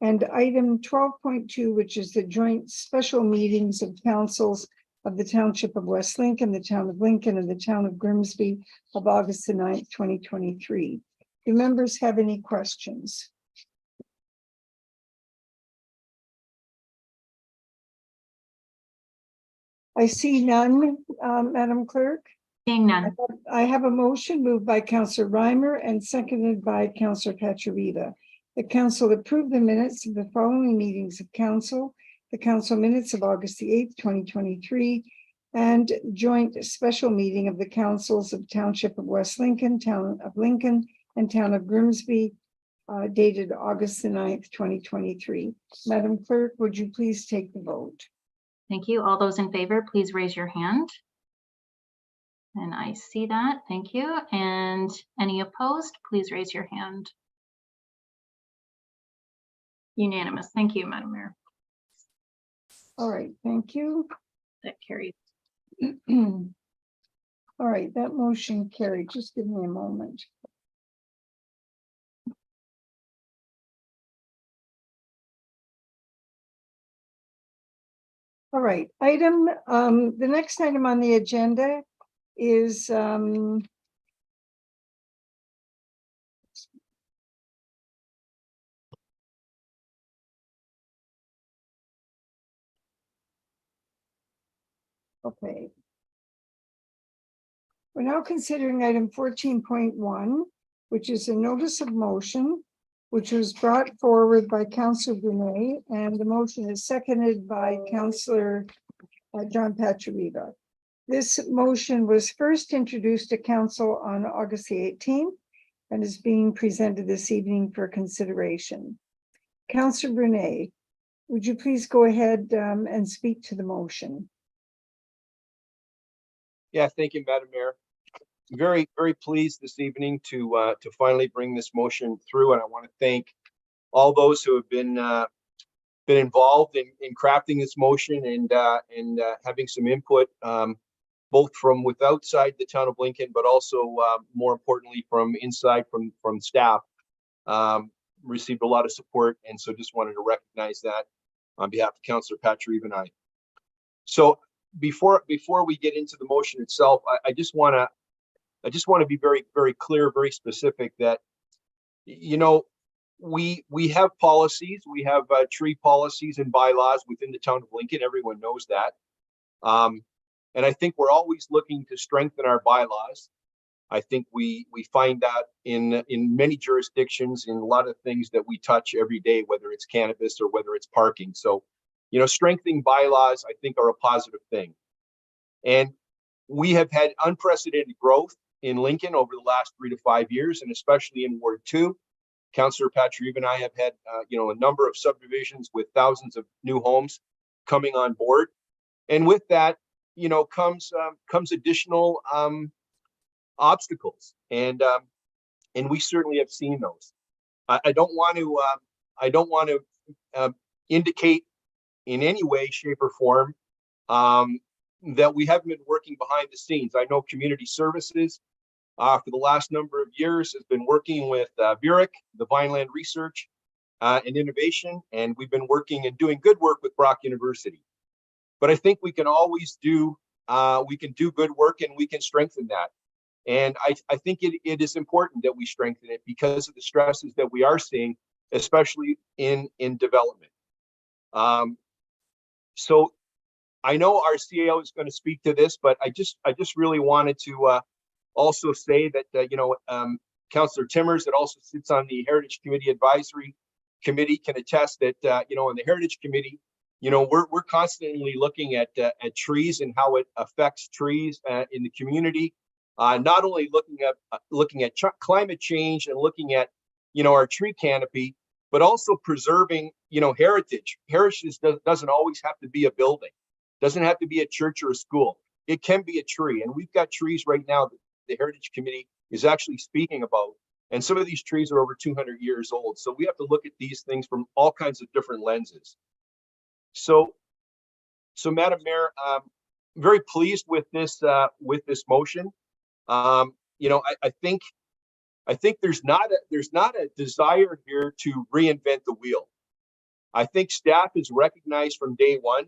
S1: and item 12.2, which is the joint special meetings of councils of the Township of West Lincoln, the Town of Lincoln, and the Town of Grimsby of August the 9th, 2023. Do members have any questions? I see none, Madam Clerk.
S2: Seeing none.
S1: I have a motion moved by Councillor Reimer and seconded by Councillor Pacharita. The council approved the minutes of the following meetings of council: the council minutes of August the 8th, 2023, and joint special meeting of the councils of Township of West Lincoln, Town of Lincoln, and Town of Grimsby, dated August the 9th, 2023. Madam Clerk, would you please take the vote?
S2: Thank you. All those in favor, please raise your hand. And I see that. Thank you. And any opposed, please raise your hand. Unanimous. Thank you, Madam Mayor.
S1: All right, thank you.
S2: That carries.
S1: All right, that motion carried. Just give me a moment. All right, the next item on the agenda is okay. We're now considering item 14.1, which is a notice of motion, which was brought forward by Councillor Brunet, and the motion is seconded by Councillor John Pacharita. This motion was first introduced to council on August the 18th and is being presented this evening for consideration. Councillor Brunet, would you please go ahead and speak to the motion?
S3: Yeah, thank you, Madam Mayor. Very, very pleased this evening to finally bring this motion through, and I want to thank all those who have been involved in crafting this motion and having some input, both from outside the Town of Lincoln, but also more importantly from inside, from staff. Received a lot of support, and so just wanted to recognize that on behalf of Councillor Pacharita and I. So before we get into the motion itself, I just want to be very, very clear, very specific that you know, we have policies, we have tree policies and bylaws within the town of Lincoln. Everyone knows that. And I think we're always looking to strengthen our bylaws. I think we find that in many jurisdictions, in a lot of things that we touch every day, whether it's cannabis or whether it's parking. So, you know, strengthening bylaws, I think, are a positive thing. And we have had unprecedented growth in Lincoln over the last 3 to 5 years, and especially in Ward 2. Councillor Patrick and I have had, you know, a number of subdivisions with thousands of new homes coming on board. And with that, you know, comes additional obstacles, and we certainly have seen those. I don't want to indicate in any way, shape, or form that we haven't been working behind the scenes. I know community services for the last number of years has been working with Burek, the Vineland Research and Innovation, and we've been working and doing good work with Brock University. But I think we can always do good work, and we can strengthen that. And I think it is important that we strengthen it because of the stresses that we are seeing, especially in development. So I know our CAO is going to speak to this, but I just really wanted to also say that, you know, Councillor Timmers, that also sits on the Heritage Committee Advisory Committee, can attest that, you know, in the Heritage Committee, you know, we're constantly looking at trees and how it affects trees in the community. Not only looking at climate change and looking at, you know, our tree canopy, but also preserving, you know, heritage. Heritage doesn't always have to be a building, doesn't have to be a church or a school. It can be a tree, and we've got trees right now that the Heritage Committee is actually speaking about, and some of these trees are over 200 years old. So we have to look at these things from all kinds of different lenses. So Madam Mayor, very pleased with this motion. You know, I think there's not a desire here to reinvent the wheel. I think staff has recognized from day one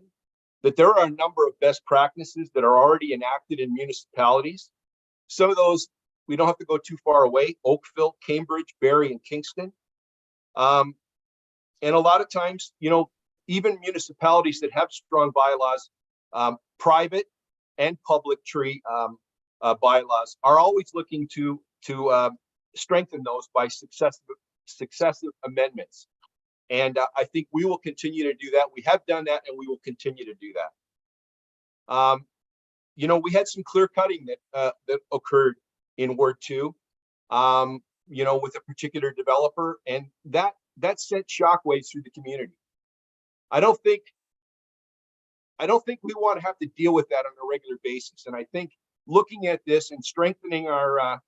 S3: that there are a number of best practices that are already enacted in municipalities. Some of those, we don't have to go too far away: Oakville, Cambridge, Barrie, and Kingston. And a lot of times, you know, even municipalities that have strong bylaws, private and public tree bylaws, are always looking to strengthen those by successive amendments. And I think we will continue to do that. We have done that, and we will continue to do that. You know, we had some clear cutting that occurred in Ward 2, you know, with a particular developer, and that sent shockwaves through the community. I don't think we want to have to deal with that on a regular basis. And I think looking at this and strengthening our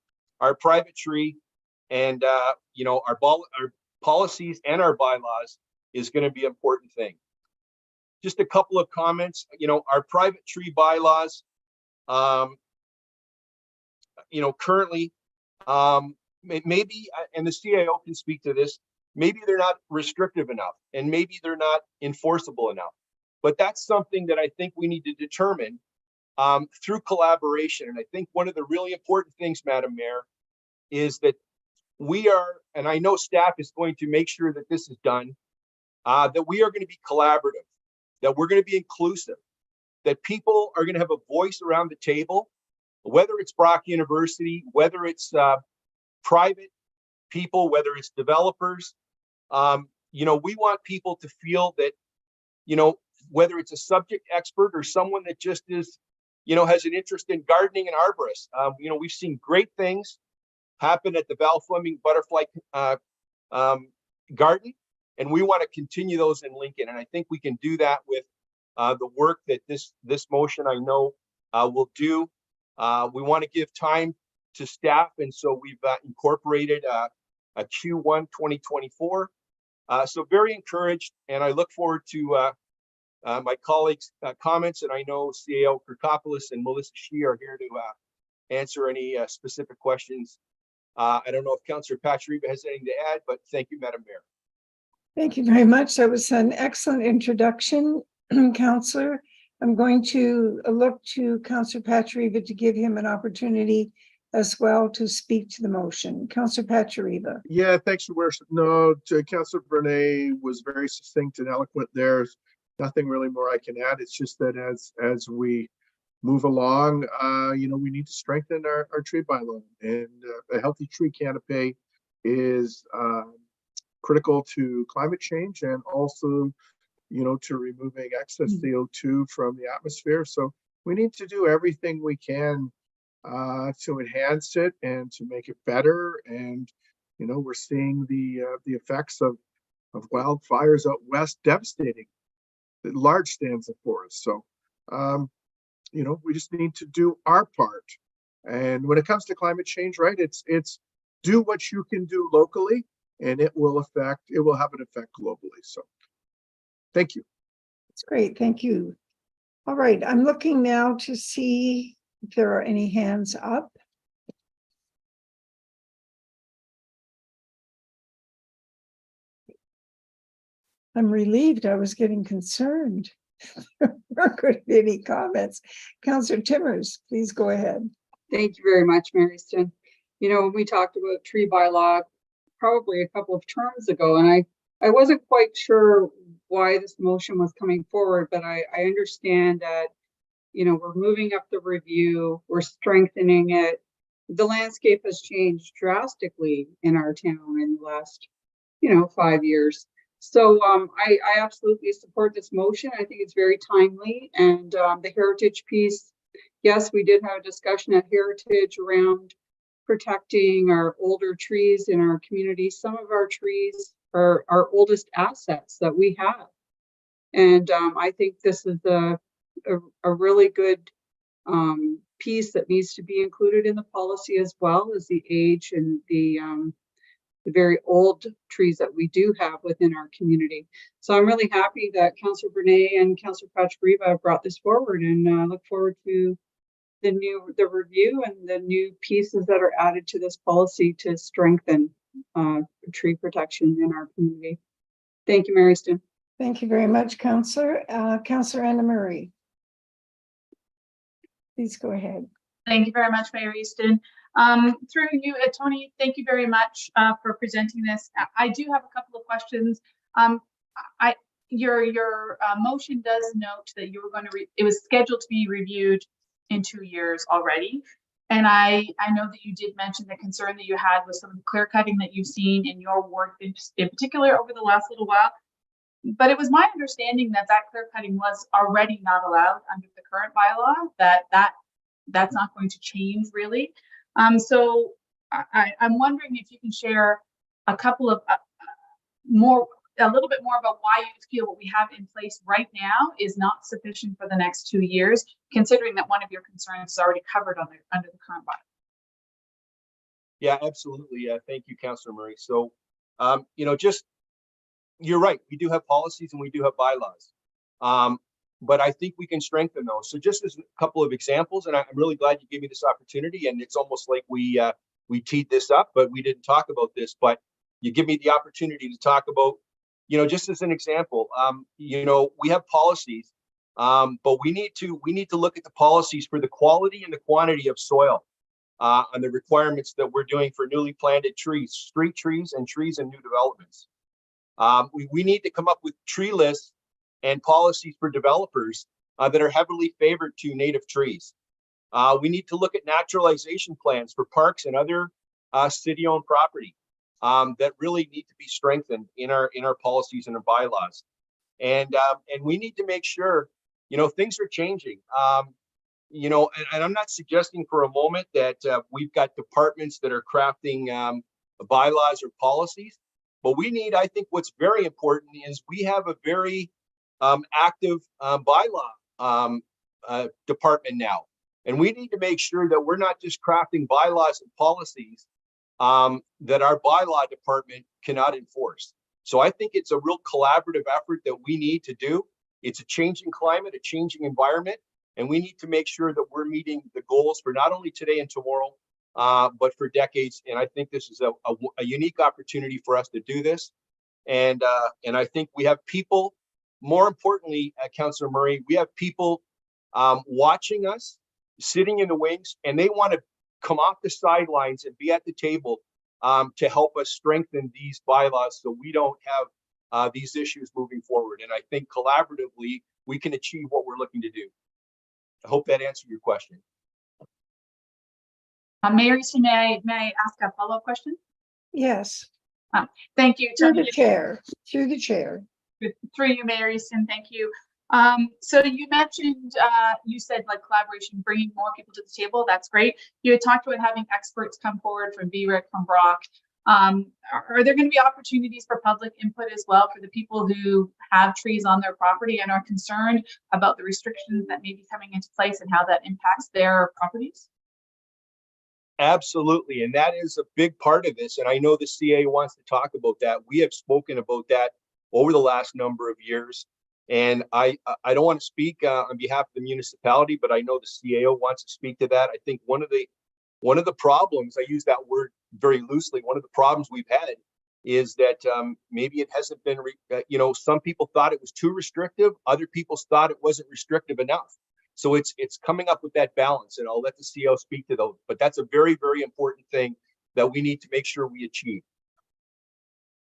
S3: private tree and you know, our policies and our bylaws is going to be an important thing. Just a couple of comments. You know, our private tree bylaws, you know, currently, maybe, and the CAO can speak to this, maybe they're not restrictive enough, and maybe they're not enforceable enough. But that's something that I think we need to determine through collaboration. And I think one of the really important things, Madam Mayor, is that we are, and I know staff is going to make sure that this is done, that we are going to be collaborative, that we're going to be inclusive, that people are going to have a voice around the table, whether it's Brock University, whether it's private people, whether it's developers. You know, we want people to feel that, you know, whether it's a subject expert or someone that just is, you know, has an interest in gardening and arborist. You know, we've seen great things happen at the Val Fleming Butterfly Garden, and we want to continue those in Lincoln. And I think we can do that with the work that this motion, I know, will do. We want to give time to staff, and so we've incorporated a Q1 2024. So very encouraged, and I look forward to my colleagues' comments, and I know CAO Kirkopoulos and Melissa Shee are here to answer any specific questions. I don't know if Councillor Patrick has anything to add, but thank you, Madam Mayor.
S1: Thank you very much. That was an excellent introduction, Councillor. I'm going to look to Councillor Patrick to give him an opportunity as well to speak to the motion. Councillor Pachariva.
S6: Yeah, thanks, Your Worship. No, Councillor Brene was very succinct and eloquent. There's nothing really more I can add. It's just that as we move along, we need to strengthen our tree bylaw, and a healthy tree canopy is critical to climate change and also, to removing excess CO2 from the atmosphere. So we need to do everything we can to enhance it and to make it better. And, we're seeing the effects of wildfires out west devastating the large stands of forests. So, we just need to do our part. And when it comes to climate change, right, it's do what you can do locally, and it will have an effect globally. So thank you.
S1: That's great. Thank you. All right. I'm looking now to see if there are any hands up. I'm relieved. I was getting concerned. There weren't any comments. Councillor Timmers, please go ahead.
S5: Thank you very much, Mary Stin. When we talked about tree bylaw probably a couple of terms ago, and I wasn't quite sure why this motion was coming forward, but I understand that, we're moving up the review, we're strengthening it. The landscape has changed drastically in our town in the last, 5 years. So I absolutely support this motion. I think it's very timely. And the heritage piece, yes, we did have a discussion at Heritage around protecting our older trees in our community. Some of our trees are our oldest assets that we have. And I think this is a really good piece that needs to be included in the policy, as well as the age and the very old trees that we do have within our community. So I'm really happy that Councillor Brene and Councillor Pachariva have brought this forward, and look forward to the review and the new pieces that are added to this policy to strengthen tree protection in our community. Thank you, Mary Stin.
S1: Thank you very much, Councillor. Councillor Anna Murray. Please go ahead.
S4: Thank you very much, Mayor Easton. Through you, Tony, thank you very much for presenting this. I do have a couple of questions. Your motion does note that you were going to, it was scheduled to be reviewed in 2 years already. And I know that you did mention the concern that you had with some of the clear cutting that you've seen in your work in particular over the last little while. But it was my understanding that clear cutting was already not allowed under the current bylaw, that's not going to change really. So I'm wondering if you can share a couple of a little bit more about why you feel what we have in place right now is not sufficient for the next 2 years, considering that one of your concerns is already covered under the current bylaw.
S3: Yeah, absolutely. Thank you, Councillor Murray. So, you're right. We do have policies and we do have bylaws. But I think we can strengthen those. So just as a couple of examples, and I'm really glad you gave me this opportunity, and it's almost like we teed this up, but we didn't talk about this, but you give me the opportunity to talk about, just as an example, we have policies, but we need to look at the policies for the quality and the quantity of soil and the requirements that we're doing for newly planted trees, street trees, and trees in new developments. We need to come up with tree lists and policies for developers that are heavily favored to native trees. We need to look at naturalization plans for parks and other city-owned property that really need to be strengthened in our policies and our bylaws. And we need to make sure, things are changing. And I'm not suggesting for a moment that we've got departments that are crafting bylaws or policies, but we need, I think what's very important is we have a very active bylaw department now. And we need to make sure that we're not just crafting bylaws and policies that our bylaw department cannot enforce. So I think it's a real collaborative effort that we need to do. It's a changing climate, a changing environment, and we need to make sure that we're meeting the goals for not only today and tomorrow, but for decades. And I think this is a unique opportunity for us to do this. And I think we have people, more importantly, Councillor Murray, we have people watching us, sitting in the wings, and they want to come off the sidelines and be at the table to help us strengthen these bylaws so we don't have these issues moving forward. And I think collaboratively, we can achieve what we're looking to do. I hope that answered your question.
S4: Mayor Easton, may I ask a follow-up question?
S1: Yes,
S4: Thank you,
S1: through
S4: Tony.
S1: the chair, through the chair.
S4: Through you, Mayor Easton, thank you. So you mentioned, you said like collaboration, bringing more people to the table. That's great. You had talked about having experts come forward from VRIC, from Brock. Are there going to be opportunities for public input as well for the people who have trees on their property and are concerned about the restrictions that may be coming into place and how that impacts their properties?
S3: Absolutely. And that is a big part of this. And I know the CA wants to talk about that. We have spoken about that over the last number of years. And I don't want to speak on behalf of the municipality, but I know the CAO wants to speak to that. I think one of the problems, I use that word very loosely, one of the problems we've had is that maybe it hasn't been, some people thought it was too restrictive. Other people thought it wasn't restrictive enough. So it's coming up with that balance, and I'll let the CEO speak to those. But that's a very, very important thing that we need to make sure we achieve.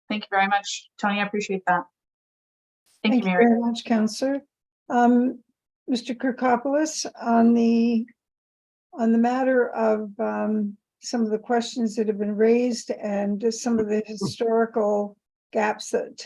S4: Thank you very much, Tony. I appreciate that. Thank you, Mary.
S1: Very much, Councillor. Mr. Kirkopoulos, on the matter of some of the questions that have been raised and just some of the historical gaps that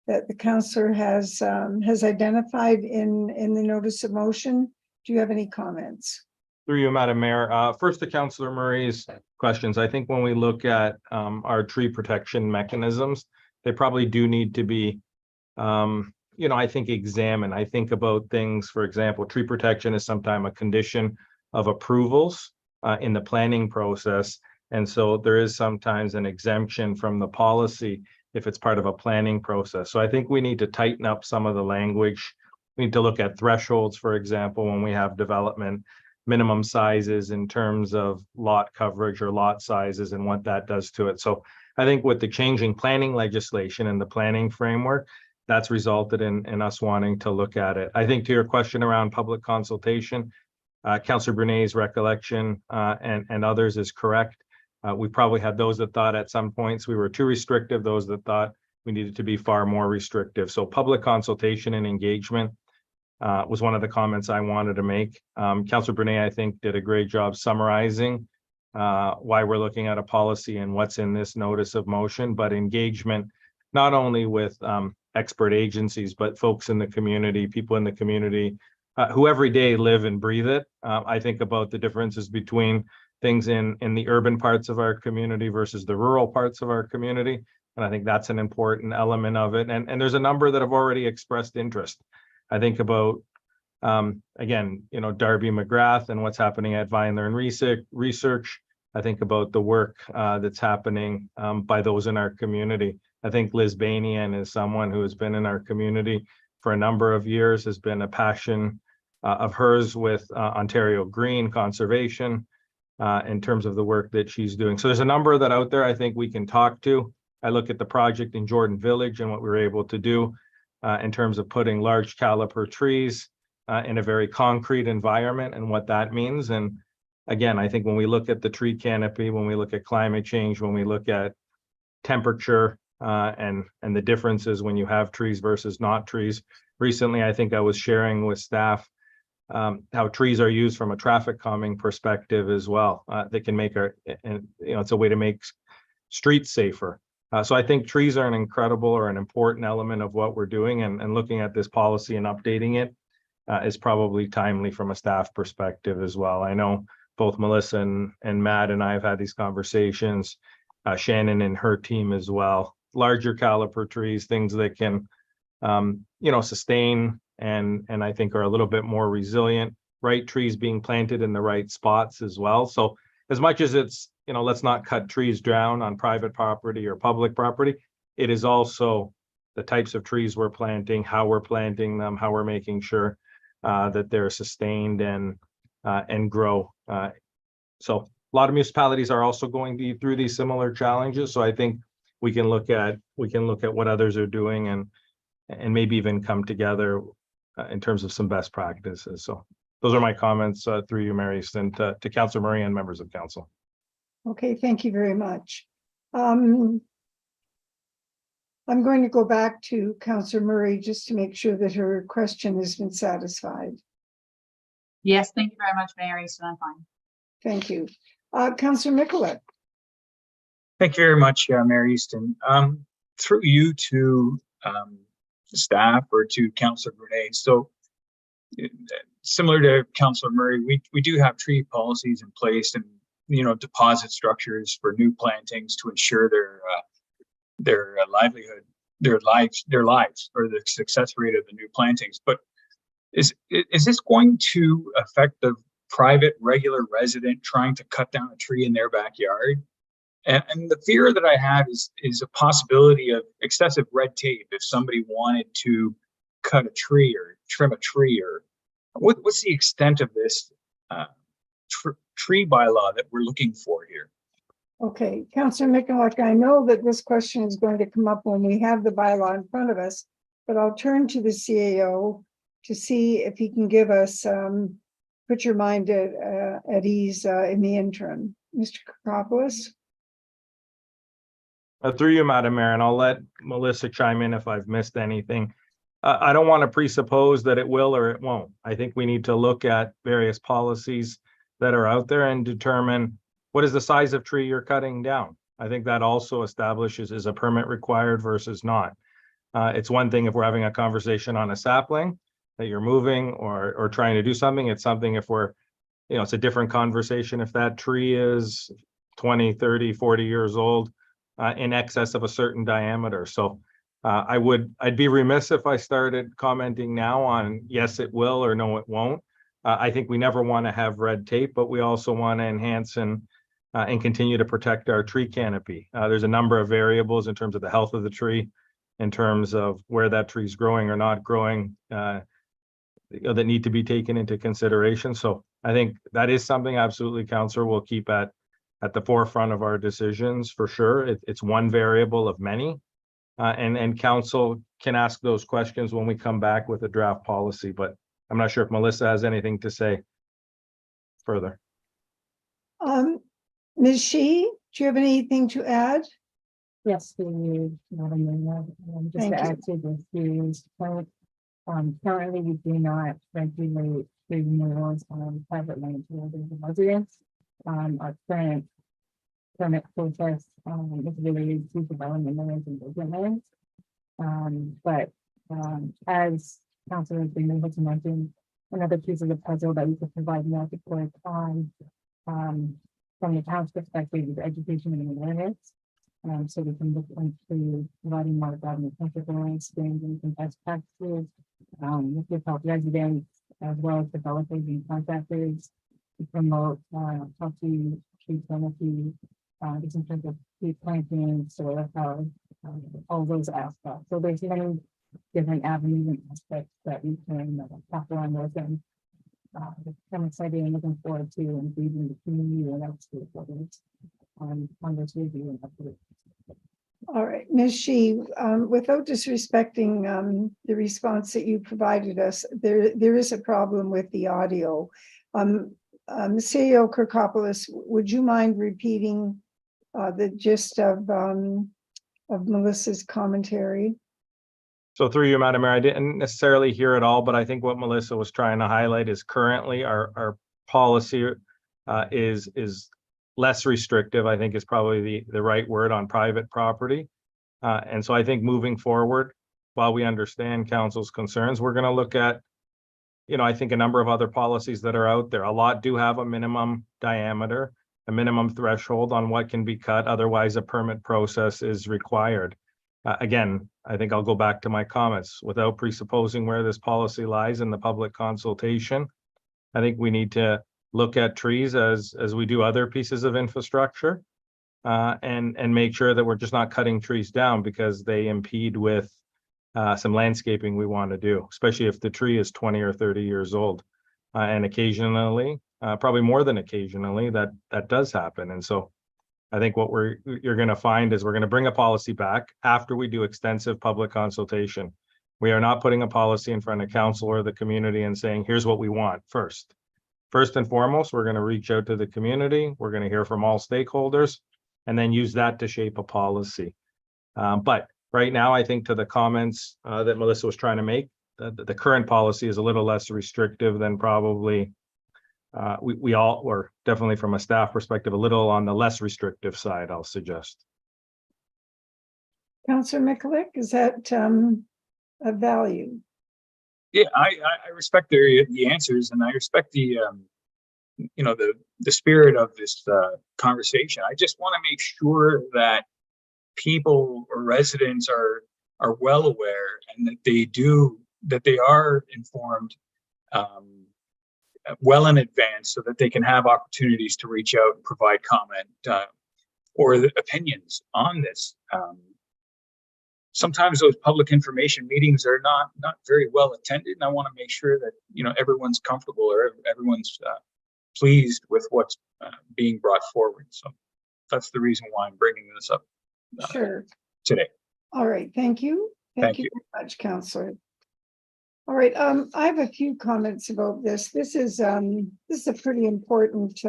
S1: the councillor has identified in the notice of motion. Do you have any comments?
S12: Through you, Madam Mayor. First to Councillor Murray's questions. I think when we look at our tree protection mechanisms, they probably do need to be, I think examined. I think about things, for example, tree protection is sometimes a condition of approvals in the planning process. And so there is sometimes an exemption from the policy if it's part of a planning process. So I think we need to tighten up some of the language. We need to look at thresholds, for example, when we have development, minimum sizes in terms of lot coverage or lot sizes and what that does to it. So I think with the changing planning legislation and the planning framework, that's resulted in us wanting to look at it. I think to your question around public consultation, Councillor Brunet's recollection and others is correct. We probably had those that thought at some points we were too restrictive, those that thought we needed to be far more restrictive. So public consultation and engagement was one of the comments I wanted to make. Councillor Brunet, I think, did a great job summarizing why we're looking at a policy and what's in this notice of motion, but engagement, not only with expert agencies, but folks in the community, people in the community who every day live and breathe it. I think about the differences between things in the urban parts of our community versus the rural parts of our community. And I think that's an important element of it. And there's a number that have already expressed interest. I think about, again, Darby McGrath and what's happening at Vineland Research. I think about the work that's happening by those in our community. I think Liz Banian is someone who has been in our community for a number of years, has been a passion of hers with Ontario Green Conservation in terms of the work that she's doing. So there's a number that out there I think we can talk to. I look at the project in Jordan Village and what we were able to do in terms of putting large caliper trees in a very concrete environment and what that means. And again, I think when we look at the tree canopy, when we look at climate change, when we look at temperature and the differences when you have trees versus not trees. Recently, I think I was sharing with staff how trees are used from a traffic calming perspective as well. They can make it's a way to make streets safer. So I think trees are an incredible or an important element of what we're doing, and looking at this policy and updating it is probably timely from a staff perspective as well. I know both Melissa and Matt and I have had these conversations, Shannon and her team as well. Larger caliper trees, things that can, sustain and I think are a little bit more resilient, right? Trees being planted in the right spots as well. So as much as it's, let's not cut trees down on private property or public property, it is also the types of trees we're planting, how we're planting them, how we're making sure that they're sustained and grow. So a lot of municipalities are also going through these similar challenges. So I think we can look at what others are doing and maybe even come together in terms of some best practices. So those are my comments through you, Mary Easton, to Councillor Murray and members of council.
S1: Okay, thank you very much. I'm going to go back to Councillor Murray just to make sure that her question has been satisfied.
S4: Yes, thank you very much, Mayor Easton. I'm fine.
S1: Thank you. Councillor Mikoulak.
S8: Thank you very much, Mayor Easton. Through you to staff or to Councillor Brunet. So similar to Councillor Murray, we do have tree policies in place and, you know, deposit structures for new plantings to ensure their livelihood, their lives, or the success rate of the new plantings. But is this going to affect the private regular resident trying to cut down a tree in their backyard? And the fear that I have is a possibility of excessive red tape if somebody wanted to cut a tree or trim a tree, or what's the extent of this tree bylaw that we're looking for here?
S1: Okay, Councillor Mikoulak, I know that this question is going to come up when we have the bylaw in front of us, but I'll turn to the CAO to see if he can give us, put your mind at ease in the interim. Mr. Kakopoulos?
S12: Through you, Madam Mayor, and I'll let Melissa chime in if I've missed anything. I don't want to presuppose that it will or it won't. I think we need to look at various policies that are out there and determine what is the size of tree you're cutting down. I think that also establishes, is a permit required versus not. It's one thing if we're having a conversation on a sapling that you're moving or trying to do something. It's something if we're, you know, it's a different conversation if that tree is 20, 30, 40 years old, in excess of a certain diameter. So I'd be remiss if I started commenting now on yes, it will or no, it won't. I think we never want to have red tape, but we also want to enhance and continue to protect our tree canopy. There's a number of variables in terms of the health of the tree, in terms of where that tree is growing or not growing, that need to be taken into consideration. So I think that is something absolutely council will keep at the forefront of our decisions for sure. It's one variable of many, and council can ask those questions when we come back with a draft policy, but I'm not sure if Melissa has anything to say further.
S1: Ms. Shi, do you have anything to add?
S13: Yes, Madam Mayor. Just
S1: Thank
S13: to
S1: you.
S13: add to this series point, currently we do not regulate tree removals on private land to residents. Our current permit process is related to development lands and vacant lands. But as Councilor has been able to mention, another piece of the puzzle that we could provide more support on from the town's perspective is education and awareness. So we can look into providing more government principles, standards, and best practices, with help residents as well as developers and contractors to promote healthy tree canopy, just in terms of tree planting, soil health, all those aspects. So there's many different avenues and aspects that we can tackle on those, and I'm excited and looking forward to engaging the community and our stakeholders on this review and update.
S1: All right, Ms. Shi, without disrespecting the response that you provided us, there is a problem with the audio. CEO Kakopoulos, would you mind repeating the gist of Melissa's commentary?
S12: So through you, Madam Mayor, I didn't necessarily hear it all, but I think what Melissa was trying to highlight is currently our policy is less restrictive, I think is probably the right word, on private property. And so I think moving forward, while we understand council's concerns, we're going to look at, you know, I think a number of other policies that are out there. A lot do have a minimum diameter, a minimum threshold on what can be cut. Otherwise, a permit process is required. Again, I think I'll go back to my comments. Without presupposing where this policy lies in the public consultation, I think we need to look at trees as we do other pieces of infrastructure, and make sure that we're just not cutting trees down because they impede with some landscaping we want to do, especially if the tree is 20 or 30 years old. And occasionally, probably more than occasionally, that does happen. And so I think what you're going to find is we're going to bring a policy back after we do extensive public consultation. We are not putting a policy in front of council or the community and saying, here's what we want first. first and foremost, we're going to reach out to the community. We're going to hear from all stakeholders and then use that to shape a policy. But right now, I think to the comments that Melissa was trying to make, the current policy is a little less restrictive than probably we all, or definitely from a staff perspective, a little on the less restrictive side, I'll suggest.
S1: Councillor Mikulik, is that a value?
S8: Yeah, I respect the answers, and I respect the the spirit of this conversation. I just want to make sure that people or residents are well aware, and that they are informed well in advance, so that they can have opportunities to reach out and provide comment or opinions on this. Sometimes those public information meetings are not very well attended, and I want to make sure that everyone's comfortable, or everyone's pleased with what's being brought forward. So that's the reason why I'm bringing this up
S1: Sure.
S8: today.
S1: All right, thank you.
S8: Thank you.
S1: Very much, Councillor. All right, I have a few comments about this. This is a pretty important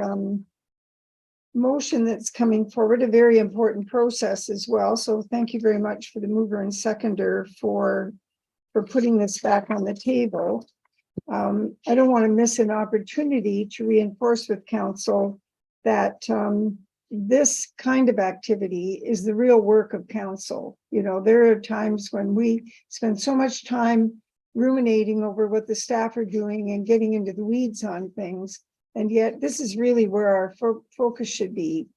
S1: motion that's coming forward, a very important process as well. So thank you very much for the mover and seconder for putting this back on the table. I don't want to miss an opportunity to reinforce with council that this kind of activity is the real work of council. There are times when we spend so much time ruminating over what the staff are doing and getting into the weeds on things. And yet this is really where our focus should be,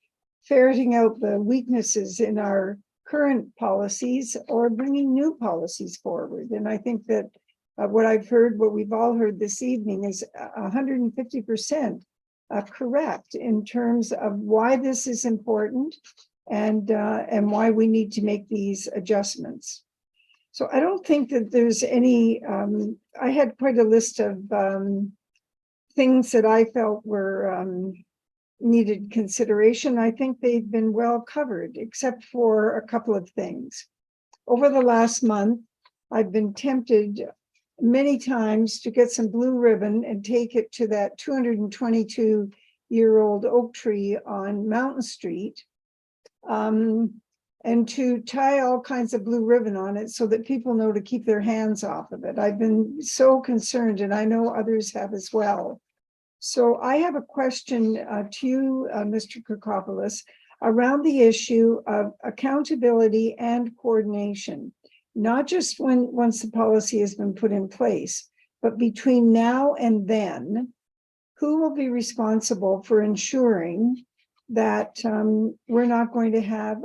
S1: ferreting out the weaknesses in our current policies or bringing new policies forward. And I think that what I've heard, what we've all heard this evening, is 150% correct in terms of why this is important and why we need to make these adjustments. So I don't think that there's any, I had quite a list of things that I felt were needed consideration. I think they've been well covered, except for a couple of things. Over the last month, I've been tempted many times to get some blue ribbon and take it to that 222-year-old oak tree on Mountain Street, and to tie all kinds of blue ribbon on it so that people know to keep their hands off of it. I've been so concerned, and I know others have as well. So I have a question to you, Mr. Kirkopoulos, around the issue of accountability and coordination, not just once the policy has been put in place, but between now and then, who will be responsible for ensuring that we're not going to have,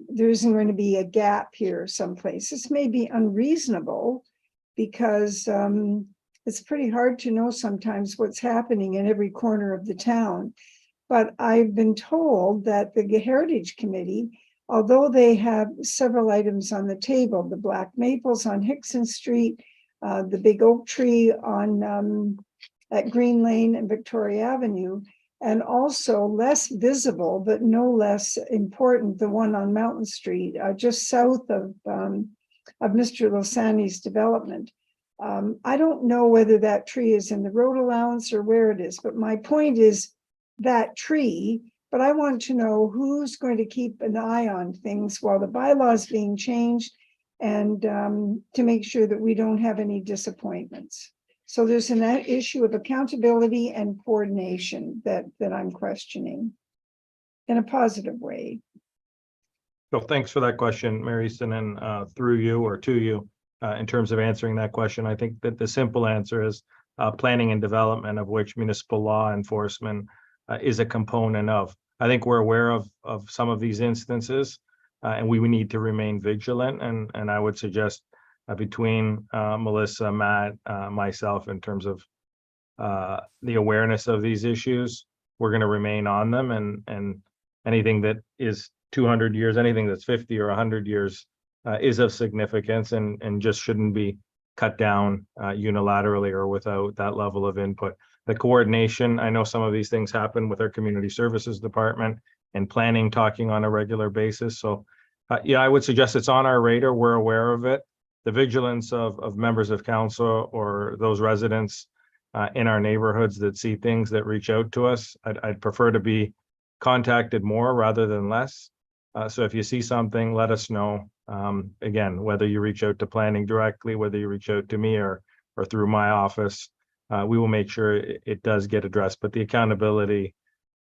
S1: there isn't going to be a gap here someplace. This may be unreasonable because it's pretty hard to know sometimes what's happening in every corner of the town. But I've been told that the Heritage Committee, although they have several items on the table, the black maples on Hickson Street, the big oak tree on at Green Lane and Victoria Avenue, and also less visible, but no less important, the one on Mountain Street, just south of Mr. Losani's development. I don't know whether that tree is in the road allowance or where it is, but my point is that tree, but I want to know who's going to keep an eye on things while the bylaw is being changed, and to make sure that we don't have any disappointments. So there's an issue of accountability and coordination that I'm questioning in a positive way.
S12: So thanks for that question, Mary Easton, and through you or to you, in terms of answering that question. I think that the simple answer is planning and development, of which municipal law enforcement is a component of. I think we're aware of some of these instances, and we need to remain vigilant. And I would suggest between Melissa, Matt, myself, in terms of the awareness of these issues, we're going to remain on them. And anything that is 200 years, anything that's 50 or 100 years is of significance and just shouldn't be cut down unilaterally or without that level of input. The coordination, I know some of these things happen with our community services department and planning, talking on a regular basis. So yeah, I would suggest it's on our radar. We're aware of it. The vigilance of members of council or those residents in our neighborhoods that see things that reach out to us. I'd prefer to be contacted more rather than less. So if you see something, let us know. Again, whether you reach out to planning directly, whether you reach out to me or through my office, we will make sure it does get addressed. But the accountability,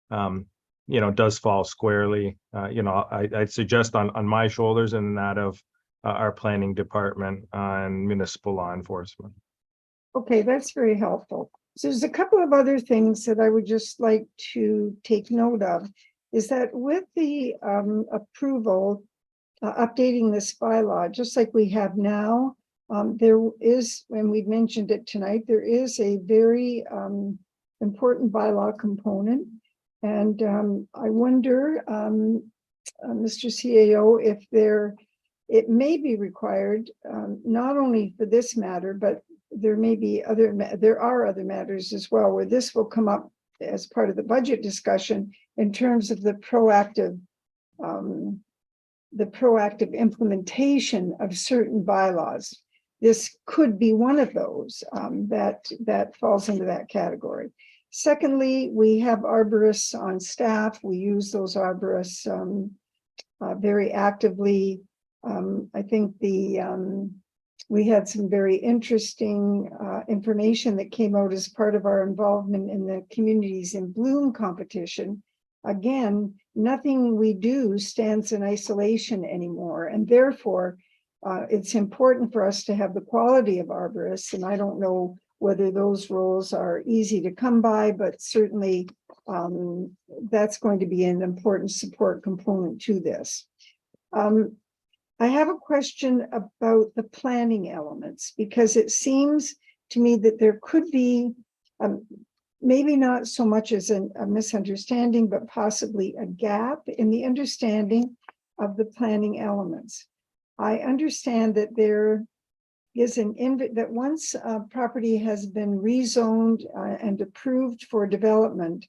S12: does fall squarely, I'd suggest on my shoulders and that of our planning department and municipal law enforcement.
S1: Okay, that's very helpful. So there's a couple of other things that I would just like to take note of, is that with the approval, updating this bylaw, just like we have now, there is, and we've mentioned it tonight, there is a very important bylaw component. And I wonder, Mr. CAO, if it may be required, not only for this matter, but there are other matters as well, where this will come up as part of the budget discussion in terms of the proactive implementation of certain bylaws. This could be one of those that falls into that category. Secondly, we have arborists on staff. We use those arborists very actively. I think we had some very interesting information that came out as part of our involvement in the Communities in Bloom competition. Again, nothing we do stands in isolation anymore, and therefore it's important for us to have the quality of arborists. And I don't know whether those roles are easy to come by, but certainly that's going to be an important support component to this. I have a question about the planning elements, because it seems to me that there could be maybe not so much as a misunderstanding, but possibly a gap in the understanding of the planning elements. I understand that there is that once a property has been rezoned and approved for development,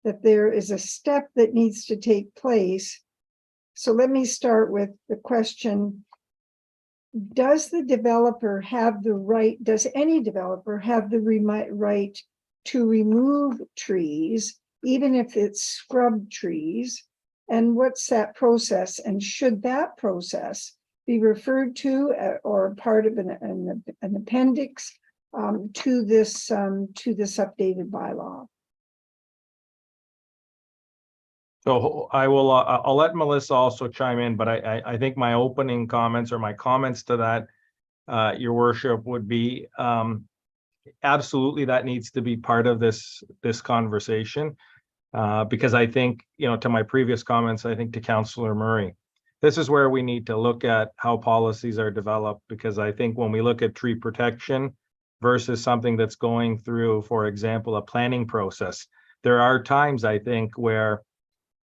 S1: that there is a step that needs to take place. So let me start with the question: does the developer have the right? Does any developer have the right to remove trees, even if it's scrub trees? And what's that process? And should that process be referred to or part of an appendix to this updated bylaw?
S12: So I'll let Melissa also chime in, but I think my opening comments or my comments to that, Your Worship, would be absolutely that needs to be part of this conversation, because I think, to my previous comments, I think to Councillor Murray, this is where we need to look at how policies are developed, because I think when we look at tree protection versus something that's going through, for example, a planning process, there are times, I think, where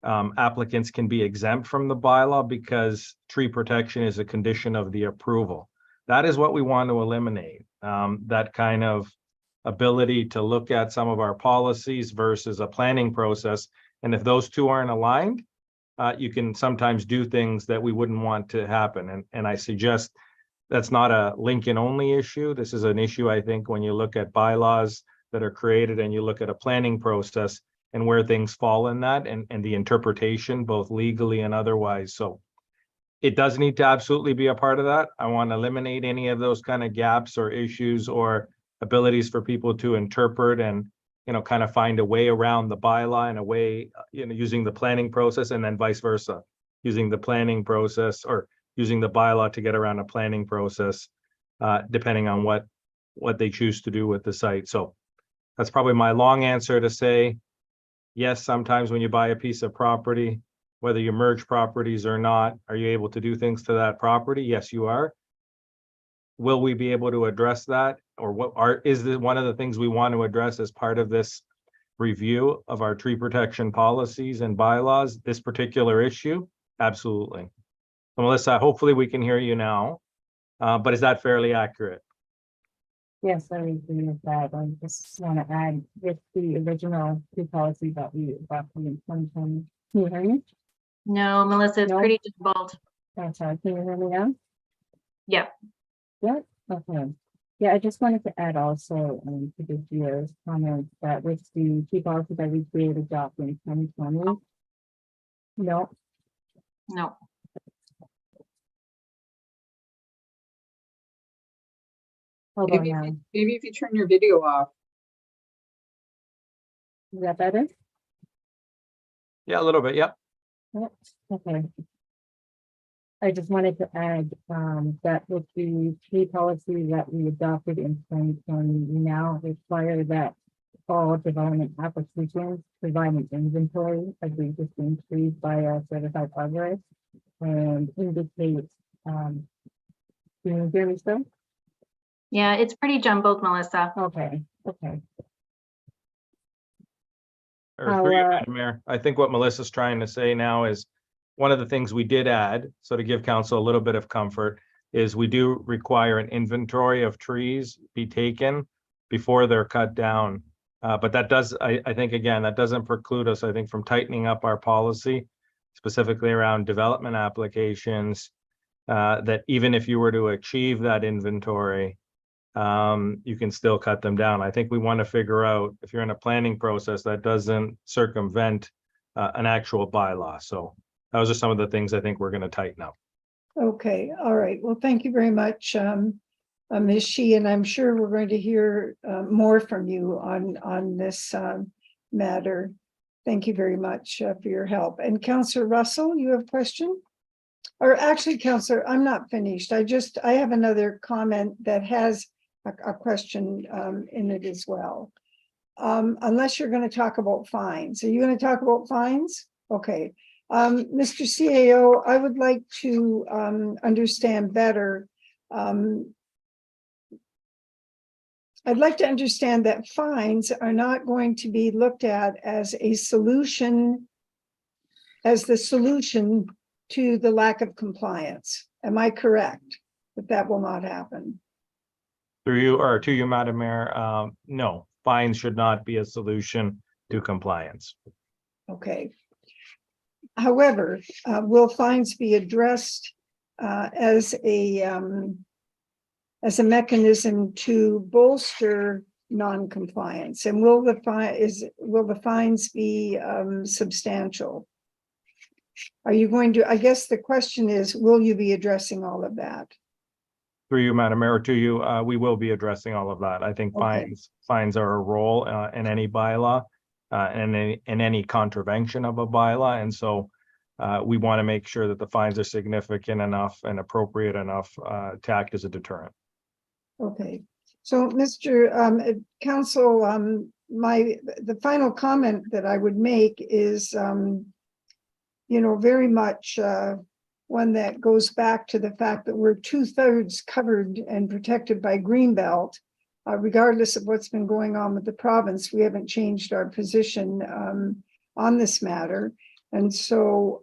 S12: applicants can be exempt from the bylaw because tree protection is a condition of the approval. That is what we want to eliminate, that kind of ability to look at some of our policies versus a planning process. And if those two aren't aligned, you can sometimes do things that we wouldn't want to happen. And I suggest that's not a Lincoln only issue. This is an issue, I think, when you look at bylaws that are created and you look at a planning process and where things fall in that and the interpretation, both legally and otherwise. So it does need to absolutely be a part of that. I want to eliminate any of those kind of gaps or issues or abilities for people to interpret and, kind of find a way around the bylaw and a way, using the planning process, and then vice versa, using the planning process or using the bylaw to get around a planning process, depending on what they choose to do with the site. So that's probably my long answer to say, yes, sometimes when you buy a piece of property, whether you merge properties or not, are you able to do things to that property? Yes, you are. Will we be able to address that? Or is this one of the things we want to address as part of this review of our tree protection policies and bylaws, this particular issue? Absolutely. Melissa, hopefully we can hear you now, but is that fairly accurate?
S13: Yes, I agree with that. I just want to add with the original tree policy that we adopted in 2020. Can you hear me?
S2: No, Melissa, it's
S13: No?
S2: pretty jumbled.
S13: That's right. Can you hear me now?
S2: Yeah.
S13: Yeah. Okay. Yeah, I just wanted to add also to this year's comments that with the key policy that we created adopted in 2020. No,
S2: No.
S13: hold on
S5: Maybe,
S13: now.
S5: maybe if you turn your video off.
S13: Is that better?
S12: Yeah, a little bit. Yep.
S13: Yep. Okay. I just wanted to add that with the key policy that we adopted in 2020, we now require that all development applications provide an inventory of the existing trees by a certified arborist and indicate, can you hear me still?
S2: Yeah, it's pretty jumbled, Melissa.
S13: Okay, okay.
S12: Or through you, Madam Mayor. I think what Melissa's trying to say now is one of the things we did add, so to give council a little bit of comfort, is we do require an inventory of trees be taken before they're cut down. But that does, I think, again, that doesn't preclude us, I think, from tightening up our policy, specifically around development applications, that even if you were to achieve that inventory, you can still cut them down. I think we want to figure out if you're in a planning process that doesn't circumvent an actual bylaw. So those are some of the things I think we're going to tighten up.
S1: Okay, all right. Well, thank you very much, Ms. Shi, and I'm sure we're going to hear more from you on this matter. Thank you very much for your help. And Councillor Russell, you have a question? Or actually, Councillor, I'm not finished. I have another comment that has a question in it as well. Unless you're going to talk about fines. Are you going to talk about fines? Okay. Mr. CAO, I would like to understand better. I'd like to understand that fines are not going to be looked at as a solution, as the solution to the lack of compliance. Am I correct that that will not happen?
S12: Through you, or to you, Madam Mayor, no, fines should not be a solution to compliance.
S1: Okay. However, will fines be addressed as a mechanism to bolster non-compliance? And will the fines be substantial? Are you going to? I guess the question is, will you be addressing all of that?
S12: Through you, Madam Mayor, to you, we will be addressing all of that. I think
S1: Okay.
S12: fines are a role in any bylaw, and in any contravention of a bylaw. And so we want to make sure that the fines are significant enough and appropriate enough to act as a deterrent.
S1: Okay. So, Mr. Council, the final comment that I would make is, very much one that goes back to the fact that we're 2/3 covered and protected by Greenbelt. Regardless of what's been going on with the province, we haven't changed our position on this matter. And so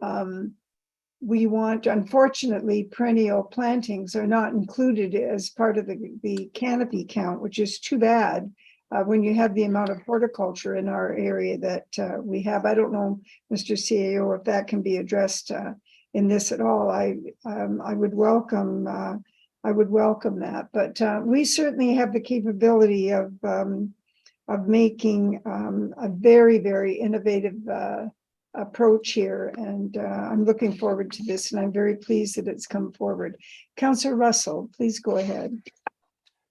S1: we want, unfortunately, perennial plantings are not included as part of the canopy count, which is too bad when you have the amount of horticulture in our area that we have. I don't know, Mr. CAO, if that can be addressed in this at all. I would welcome that, but we certainly have the capability of making a very, very innovative approach here, and I'm looking forward to this, and I'm very pleased that it's come forward. Councillor Russell, please go ahead.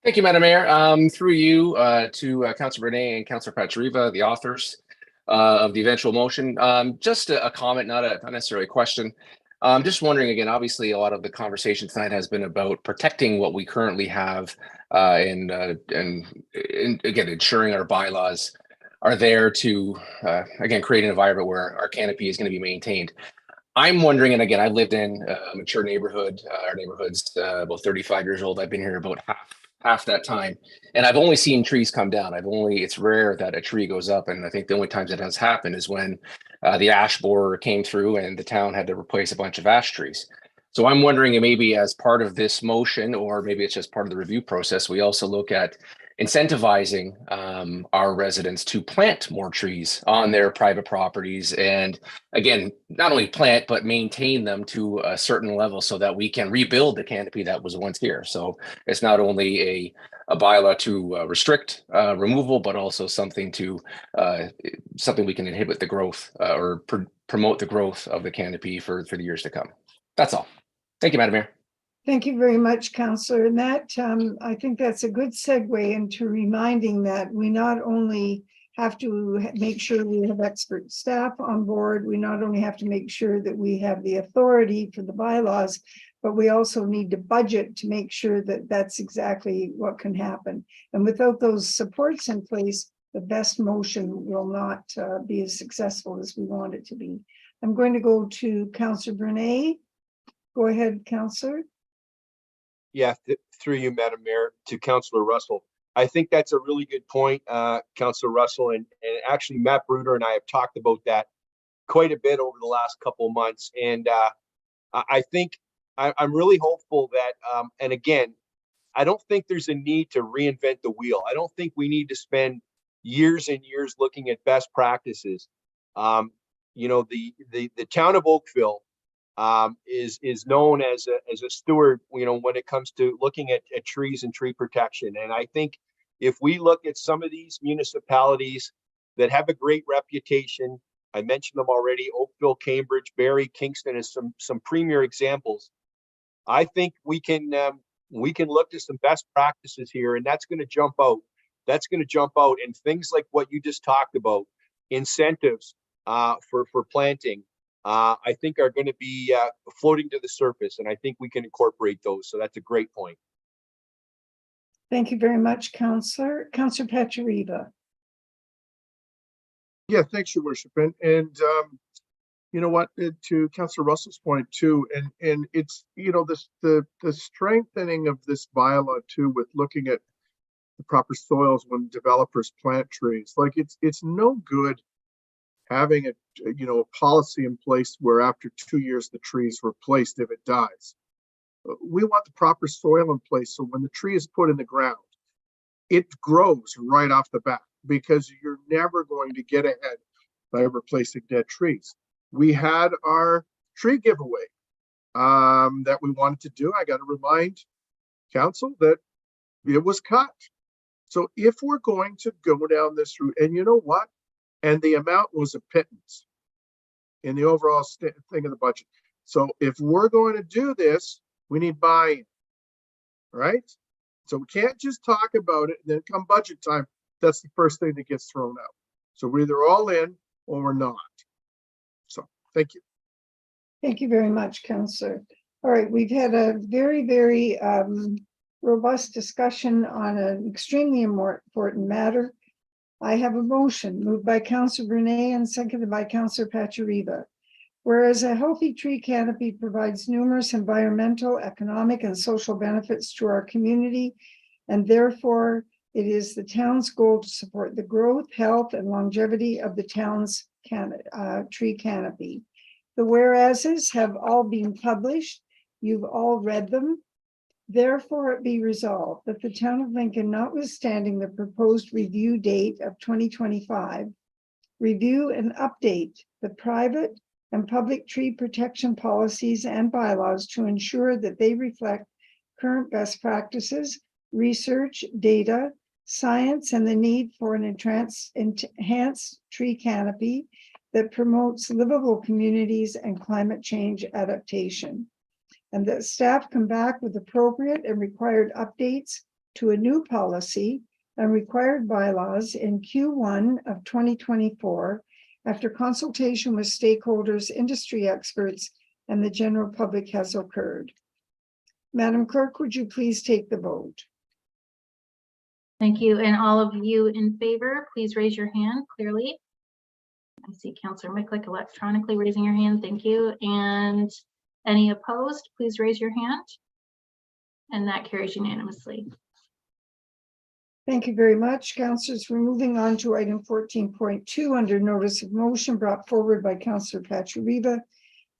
S7: Thank you, Madam Mayor. Through you to Councillor Renee and Councillor Pachariva, the authors of the eventual motion. Just a comment, not necessarily a question. Just wondering again, obviously a lot of the conversation tonight has been about protecting what we currently have and again, ensuring our bylaws are there to, again, create an environment where our canopy is going to be maintained. I'm wondering, and again, I've lived in a mature neighborhood. Our neighborhood's about 35 years old. I've been here about half that time, and I've only seen trees come down. It's rare that a tree goes up, and I think the only times it has happened is when the ash borer came through and the town had to replace a bunch of ash trees. So I'm wondering, maybe as part of this motion, or maybe it's just part of the review process, we also look at incentivizing our residents to plant more trees on their private properties. And again, not only plant, but maintain them to a certain level so that we can rebuild the canopy that was once here. So it's not only a bylaw to restrict removal, but also something to something we can inhibit the growth or promote the growth of the canopy for the years to come. That's all. Thank you, Madam Mayor.
S1: Thank you very much, Councillor. And that, I think that's a good segue into reminding that we not only have to make sure we have expert staff on board, we not only have to make sure that we have the authority for the bylaws, but we also need to budget to make sure that that's exactly what can happen. And without those supports in place, the best motion will not be as successful as we want it to be. I'm going to go to Councillor Brunei. Go ahead, Councillor.
S3: Yeah, through you, Madam Mayor, to Councillor Russell. I think that's a really good point, Councillor Russell, and actually Matt Bruder and I have talked about that quite a bit over the last couple of months. And I think I'm really hopeful that, and again, I don't think there's a need to reinvent the wheel. I don't think we need to spend years and years looking at best practices. You know, the town of Oakville is known as a steward, you know, when it comes to looking at trees and tree protection. And I think if we look at some of these municipalities that have a great reputation, I mentioned them already, Oakville, Cambridge, Barrie, Kingston as some premier examples. I think we can look to some best practices here, and that's going to jump out. That's going to jump out, and things like what you just talked about, incentives for planting, I think are going to be floating to the surface, and I think we can incorporate those. So that's a great point.
S1: Thank you very much, Councillor. Councillor Pachariva.
S6: Yeah, thanks, Your Worship. And you know what, to Councillor Russell's point too, and it's, you know, the strengthening of this bylaw too, with looking at the proper soils when developers plant trees. Like it's no good having a policy in place where after 2 years the tree is replaced if it dies. We want the proper soil in place so when the tree is put in the ground, it grows right off the bat, because you're never going to get ahead by replacing dead trees. We had our tree giveaway that we wanted to do. I got to remind council that it was cut. So if we're going to go down this route, and you know what? And the amount was a pittance in the overall thing of the budget. So if we're going to do this, we need buy-in, right? So we can't just talk about it and then come budget time, that's the first thing that gets thrown out. So we're either all in or we're not. So thank you.
S1: Thank you very much, Councillor. All right, we've had a very, very robust discussion on an extremely important matter. I have a motion moved by Councillor Brunei and seconded by Councillor Pachariva. Whereas a healthy tree canopy provides numerous environmental, economic, and social benefits to our community, and therefore it is the town's goal to support the growth, health, and longevity of the town's tree canopy. The whereases have all been published. You've all read them. Therefore, it be resolved that the town of Lincoln, notwithstanding the proposed review date of 2025, review and update the private and public tree protection policies and bylaws to ensure that they reflect current best practices, research, data, science, and the need for an enhanced tree canopy that promotes livable communities and climate change adaptation. And that staff come back with appropriate and required updates to a new policy and required bylaws in Q1 of 2024 after consultation with stakeholders, industry experts, and the general public has occurred. Madam Clerk, would you please take the vote?
S2: Thank you. And all of you in favor, please raise your hand clearly. I see Councillor Micklick electronically raising your hand. Thank you. And any opposed, please raise your hand. And that carries unanimously.
S1: Thank you very much, councillors. We're moving on to item 14.2 under notice of motion brought forward by Councillor Pachariva.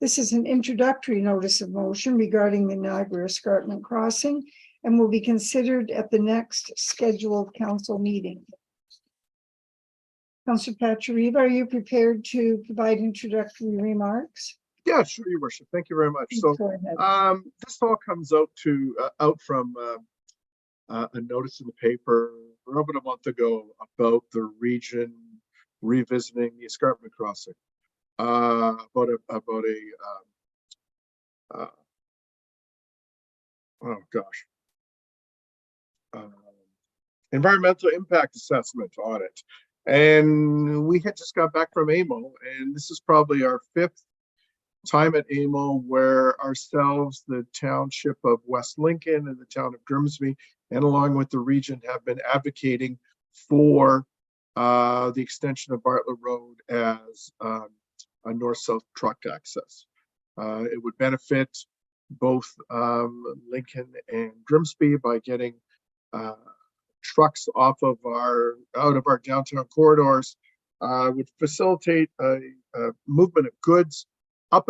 S1: This is an introductory notice of motion regarding the Niagara Escarpment Crossing and will be considered at the next scheduled council meeting. Councillor Pachariva, are you prepared to provide introductory remarks?
S6: Yeah, sure, Your Worship. Thank you very much. So,
S1: Go ahead.
S6: this all comes out from a notice in the paper about a month ago about the region revisiting the escarpment crossing. Environmental impact assessment on it. And we had just got back from AMO, and this is probably our 5th time at AMO where ourselves, the township of West Lincoln and the town of Grimsby, and along with the region, have been advocating for the extension of Bartlett Road as a north-south truck access. It would benefit both Lincoln and Grimsby by getting trucks out of our downtown corridors, would facilitate a movement of goods up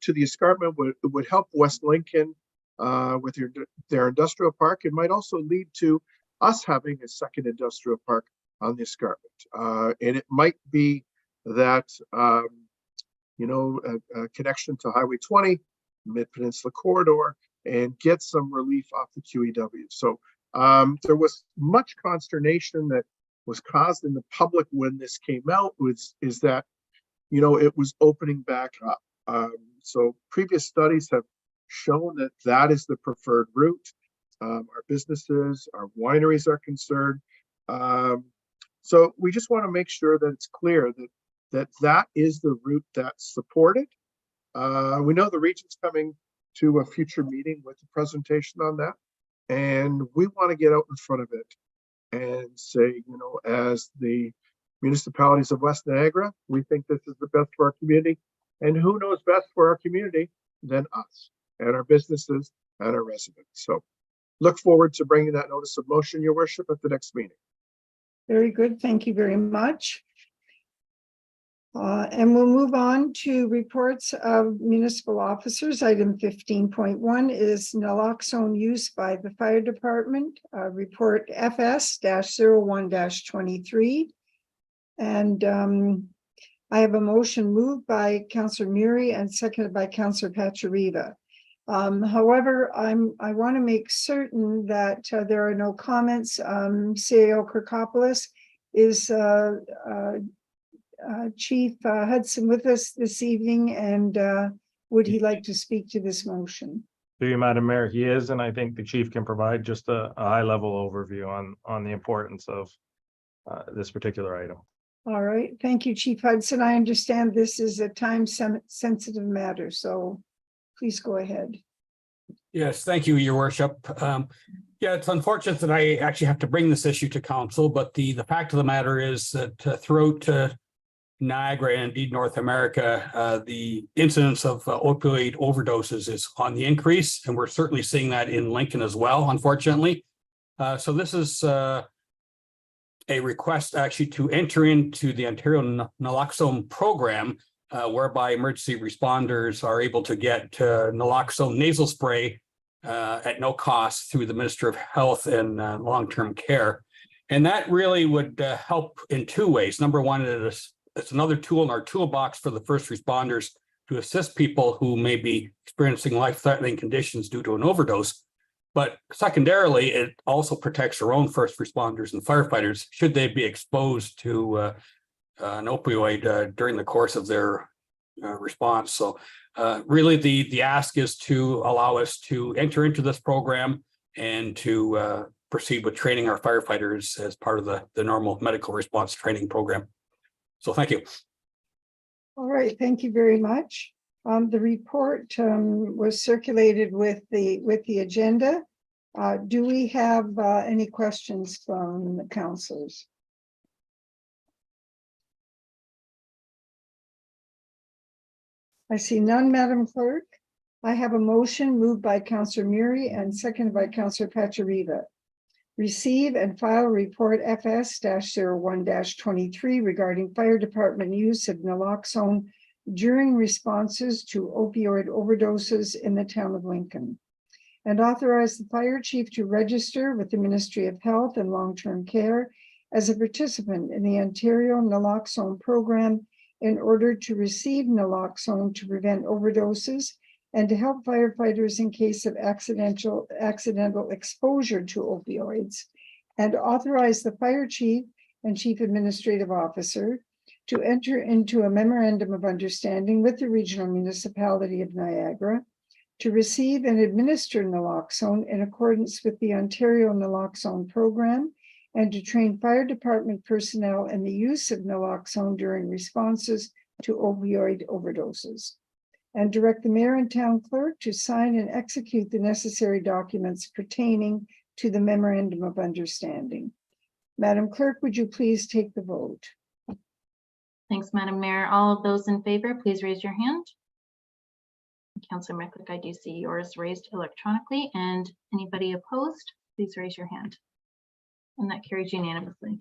S6: to the escarpment. Would help West Lincoln with their industrial park. It might also lead to us having a second industrial park on the escarpment, and it might be that a connection to Highway 20, Mid-Peninsula Corridor, and get some relief off the QEW. So there was much consternation that was caused in the public when this came out, is that it was opening back up. So previous studies have shown that that is the preferred route. Our businesses, our wineries are concerned. So we just want to make sure that it's clear that is the route that's supported. We know the region's coming to a future meeting with a presentation on that, and we want to get out in front of it and say, as the municipalities of West Niagara, we think this is the best for our community, and who knows best for our community than us and our businesses and our residents. So look forward to bringing that notice of motion, Your Worship, at the next meeting.
S1: Very good. Thank you very much. And we'll move on to reports of municipal officers. Item 15.1 is naloxone use by the fire department, report FS-01-23. And I have a motion moved by Councillor Muri and seconded by Councillor Pachariva. However, I want to make certain that there are no comments. CAO Kirkopoulos, is Chief Hudson with us this evening, and would he like to speak to this motion?
S12: Through you, Madam Mayor, he is, and I think the chief can provide just a high-level overview on the importance of this particular item.
S1: All right, thank you, Chief Hudson. I understand this is a time-sensitive matter, so please go ahead.
S14: Yes, thank you, Your Worship. Yeah, it's unfortunate that I actually have to bring this issue to council, but the fact of the matter is that throughout Niagara and indeed North America, the incidence of opioid overdoses is on the increase, and we're certainly seeing that in Lincoln as well, unfortunately. So this is a request actually to enter into the Ontario naloxone program, whereby emergency responders are able to get naloxone nasal spray at no cost through the Minister of Health and Long-Term Care. And that really would help in two ways. Number one, it's another tool in our toolbox for the first responders to assist people who may be experiencing life-threatening conditions due to an overdose. But secondarily, it also protects our own first responders and firefighters should they be exposed to an opioid during the course of their response. So really the ask is to allow us to enter into this program and to proceed with training our firefighters as part of the normal medical response training program. So thank you.
S1: All right, thank you very much. The report was circulated with the agenda. Do we have any questions from the councilors? I see none, Madam Clerk. I have a motion moved by Councillor Muri and seconded by Councillor Pachariva. Receive and file report FS-01-23 regarding fire department use of naloxone during responses to opioid overdoses in the town of Lincoln. and authorize the fire chief to register with the Ministry of Health and Long-Term Care as a participant in the Ontario naloxone program in order to receive naloxone to prevent overdoses and to help firefighters in case of accidental exposure to opioids, and authorize the fire chief and chief administrative officer to enter into a memorandum of understanding with the regional municipality of Niagara to receive and administer naloxone in accordance with the Ontario naloxone program, and to train fire department personnel in the use of naloxone during responses to opioid overdoses, and direct the mayor and town clerk to sign and execute the necessary documents pertaining to the memorandum of understanding. Madam Clerk, would you please take the vote?
S2: Thanks, Madam Mayor. All of those in favor, please raise your hand. Councillor Mecklick, I do see yours raised electronically, and anybody opposed, please raise your hand. And that carries unanimously.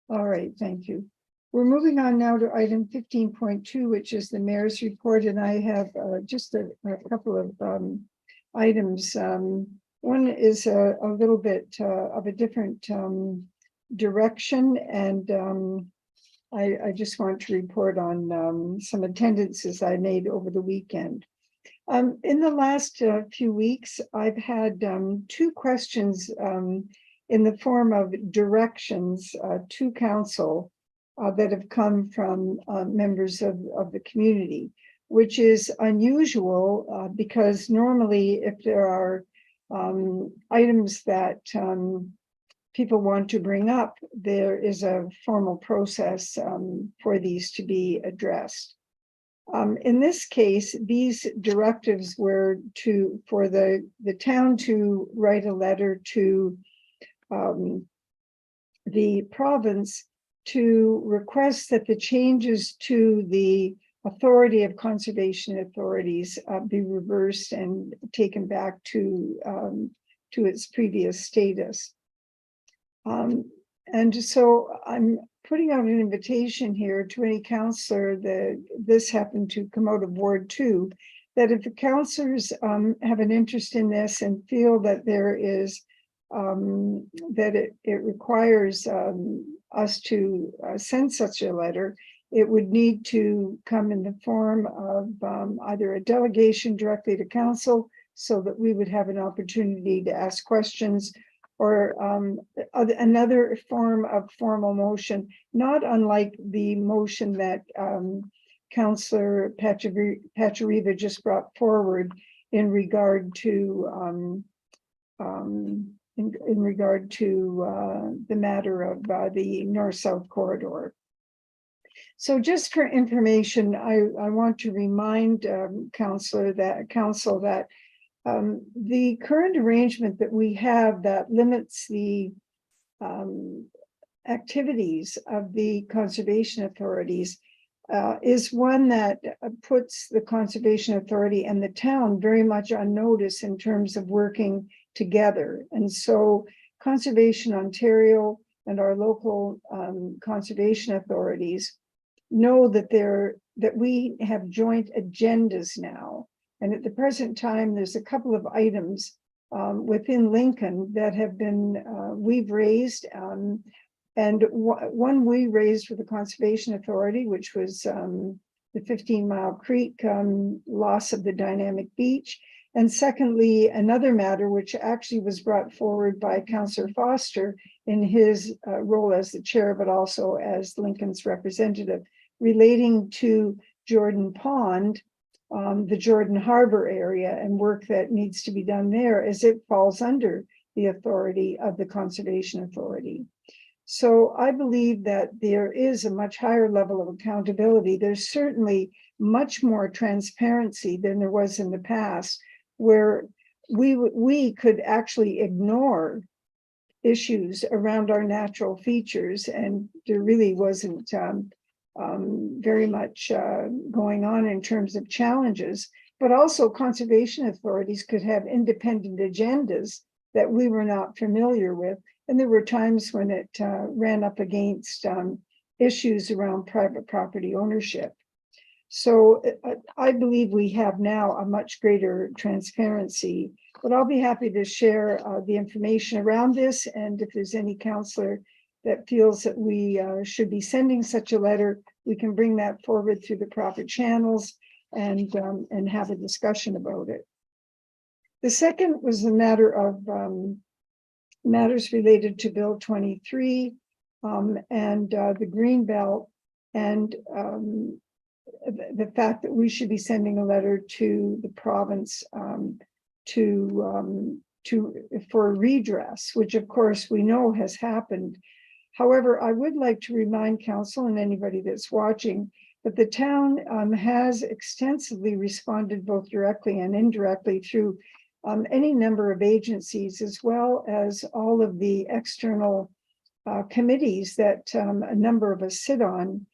S1: All right, thank you. We're moving on now to item 15.2, which is the mayor's report, and I have just a couple of items. One is a little bit of a different direction, and I just want to report on some attendances I made over the weekend. In the last few weeks, I've had two questions in the form of directions to council that have come from members of the community, which is unusual because normally if there are items that people want to bring up, there is a formal process for these to be addressed. In this case, these directives were for the town to write a letter to the province to request that the changes to the authority of conservation authorities be reversed and taken back to its previous status. And so I'm putting out an invitation here to any councillor that this happened to come out of Ward 2, that if the councillors have an interest in this and feel that there is that it requires us to send such a letter, it would need to come in the form of either a delegation directly to council so that we would have an opportunity to ask questions, or another form of formal motion, not unlike the motion that Councillor Pachariva just brought forward in regard to the matter of the north-south corridor. So just for information, I want to remind council that the current arrangement that we have that limits the activities of the conservation authorities is one that puts the conservation authority and the town very much on notice in terms of working together. And so Conservation Ontario and our local conservation authorities know that we have joint agendas now. And at the present time, there's a couple of items within Lincoln that have been, we've raised, and one we raised with the Conservation Authority, which was the 15 Mile Creek loss of the dynamic beach. And secondly, another matter, which actually was brought forward by Councillor Foster in his role as the chair, but also as Lincoln's representative, relating to Jordan Pond, the Jordan Harbor area, and work that needs to be done there as it falls under the authority of the Conservation Authority. So I believe that there is a much higher level of accountability. There's certainly much more transparency than there was in the past, where we could actually ignore issues around our natural features, and there really wasn't very much going on in terms of challenges, but also conservation authorities could have independent agendas that we were not familiar with. And there were times when it ran up against issues around private property ownership. So I believe we have now a much greater transparency, but I'll be happy to share the information around this. And if there's any counselor that feels that we should be sending such a letter, we can bring that forward through the proper channels and have a discussion about it. The second was the matter of matters related to Bill 23 and the Green Belt, and the fact that we should be sending a letter to the province for redress, which of course we know has happened. However, I would like to remind council and anybody that's watching that the town has extensively responded both directly and indirectly through any number of agencies, as well as all of the external committees that a number of us sit on.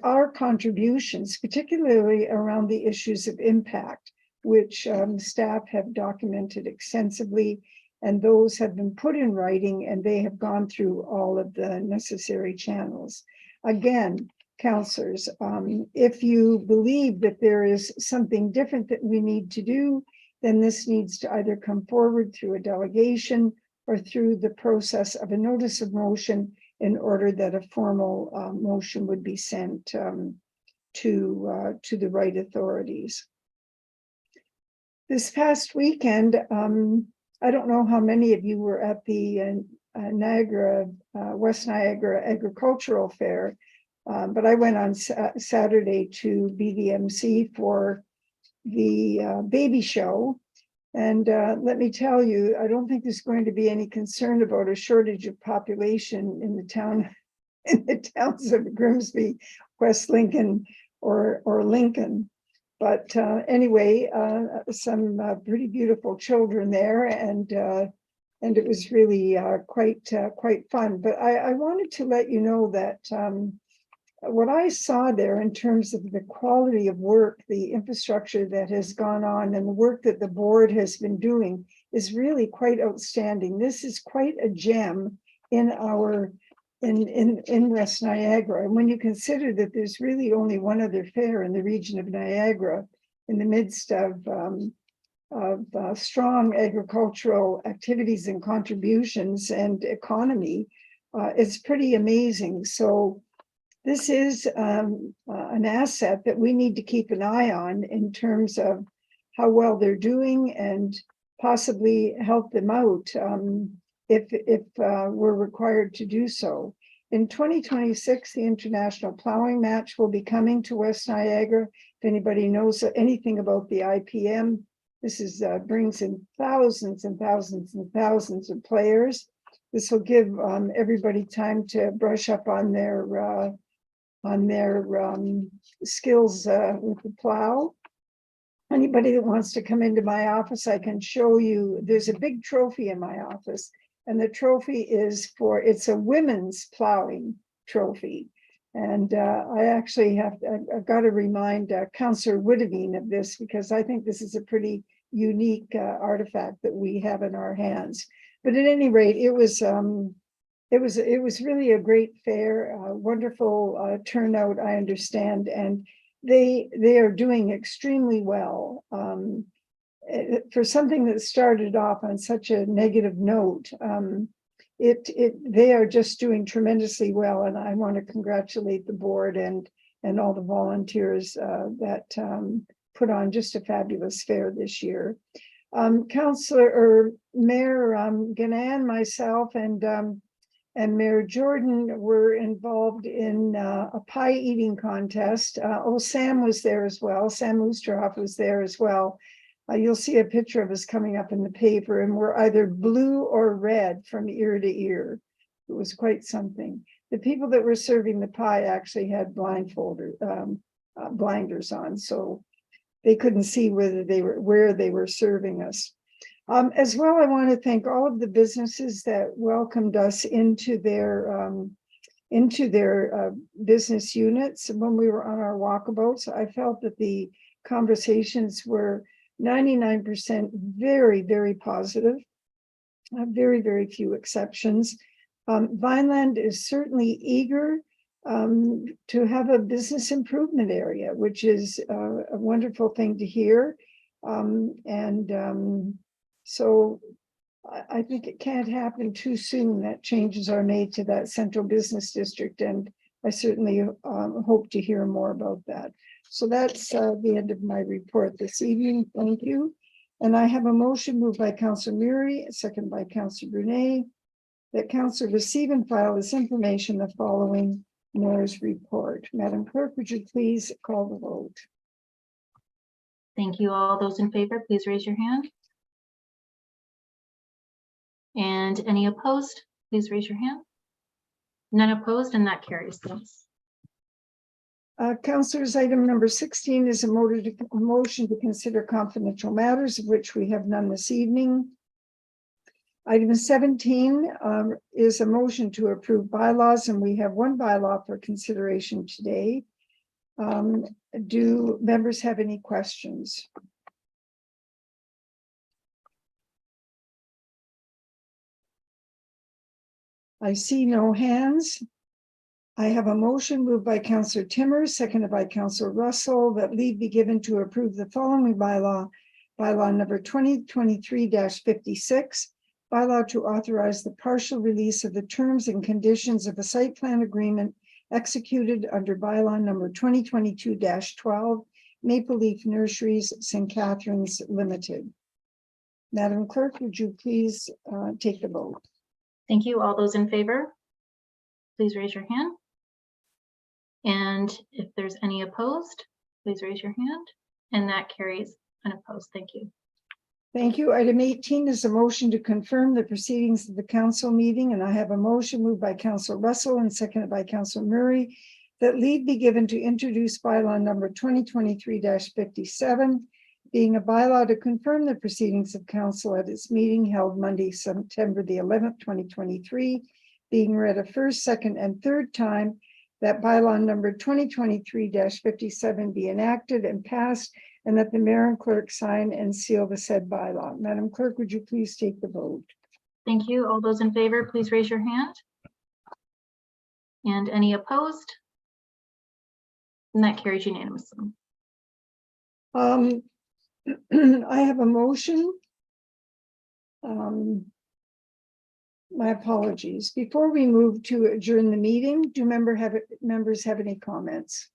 S1: Our contributions, particularly around the issues of impact, which staff have documented extensively, and those have been put in writing, and they have gone through all of the necessary channels. Again, councillors, if you believe that there is something different that we need to do, then this needs to either come forward through a delegation or through the process of a notice of motion, in order that a formal motion would be sent to the right authorities. This past weekend, I don't know how many of you were at the Niagara, West Niagara Agricultural Fair, but I went on Saturday to be the MC for the baby show. And let me tell you, I don't think there's going to be any concern about a shortage of population in the town, in the towns of Grimsby, West Lincoln, or Lincoln. But anyway, some pretty beautiful children there, and it was really quite fun. But I wanted to let you know that what I saw there in terms of the quality of work, the infrastructure that has gone on, and the work that the board has been doing is really quite outstanding. This is quite a gem in West Niagara. And when you consider that there's really only one other fair in the region of Niagara, in the midst of strong agricultural activities and contributions and economy, it's pretty amazing. So this is an asset that we need to keep an eye on in terms of how well they're doing, and possibly help them out if we're required to do so. In 2026, the International Plowing Match will be coming to West Niagara. If anybody knows anything about the IPM, this is brings in thousands and thousands and thousands of players. This will give everybody time to brush up on their skills with the plow. Anybody that wants to come into my office, I can show you, there's a big trophy in my office, and the trophy is it's a women's plowing trophy. And I actually I've got to remind Councillor Woodavine of this, because I think this is a pretty unique artifact that we have in our hands. But at any rate, it was really a great fair, wonderful turnout, I understand, and they are doing extremely well. For something that started off on such a negative note, they are just doing tremendously well, and I want to congratulate the board and all the volunteers that put on just a fabulous fair this year. Councillor or Mayor Ganan, myself, and Mayor Jordan were involved in a pie eating contest. Sam was there as well. Sam Oosterhoff was there as well. You'll see a picture of us coming up in the paper, and we're either blue or red from ear to ear. It was quite something. The people that were serving the pie actually had blinders on, so they couldn't see where they were serving us. As well, I want to thank all of the businesses that welcomed us into their business units when we were on our walkabouts. I felt that the conversations were 99% very, very positive, very, very few exceptions. Vineland is certainly eager to have a business improvement area, which is a wonderful thing to hear. So I think it can't happen too soon that changes are made to that central business district, and I certainly hope to hear more about that. So that's the end of my report this evening. Thank you. And I have a motion moved by Councillor Murray, second by Councillor Brunet, that Council receive and file this information the following Mayor's report. Madam Clerk, would you please call the vote?
S2: Thank you. All those in favor, please raise your hand. And any opposed, please raise your hand. None opposed, and that carries. Thanks.
S1: Councillors, item number 16 is a motion to consider confidential matters, of which we have none this evening. Item 17 is a motion to approve bylaws, and we have one bylaw for consideration today. Do members have any questions? I see no hands. I have a motion moved by Councillor Timmer, seconded by Councillor Russell, that leave be given to approve the following bylaw number 2023-56, bylaw to authorize the partial release of the terms and conditions of a site plan agreement executed under bylaw number 2022-12, Maple Leaf Nurseries, St. Catharines Limited. Madam Clerk, would you please take the vote?
S2: Thank you. All those in favor, please raise your hand. And if there's any opposed, please raise your hand. And that carries unopposed. Thank you.
S1: Thank you. Item 18 is a motion to confirm the proceedings of the council meeting, and I have a motion moved by Councillor Russell and seconded by Councillor Murray that leave be given to introduce bylaw number 2023-57, being a bylaw to confirm the proceedings of council at its meeting held Monday, September the 11th, 2023, being read a first, second, and third time, that bylaw number 2023-57 be enacted and passed, and that the mayor and clerk sign and seal the said bylaw. Madam Clerk, would you please take the vote?
S2: Thank you. All those in favor, please raise your hand. And any opposed? And that carries unanimously.
S1: I have a motion. My apologies. Before we move to adjourn the meeting, do members have any comments?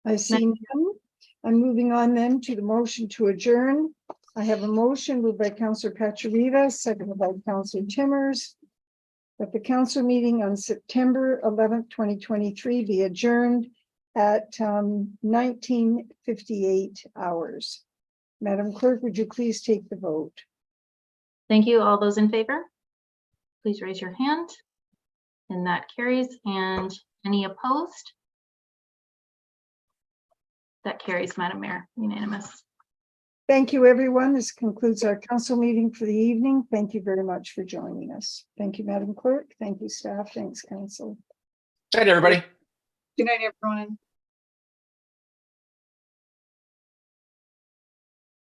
S1: I see none. I'm moving on then to the motion to adjourn. I have a motion moved by Councillor Pacharita, seconded by Councillor Timmers, that the council meeting on September 11th, 2023 be adjourned at 19:58 hours. Madam Clerk, would you please take the vote?
S2: Thank you. All those in favor, please raise your hand. And that carries. And any opposed? That carries, Madam Mayor, unanimous.
S1: Thank you, everyone. This concludes our council meeting for the evening. Thank you very much for joining us. Thank you, Madam Clerk. Thank you, staff. Thanks, council.
S7: Good night, everybody.
S5: Good night, everyone.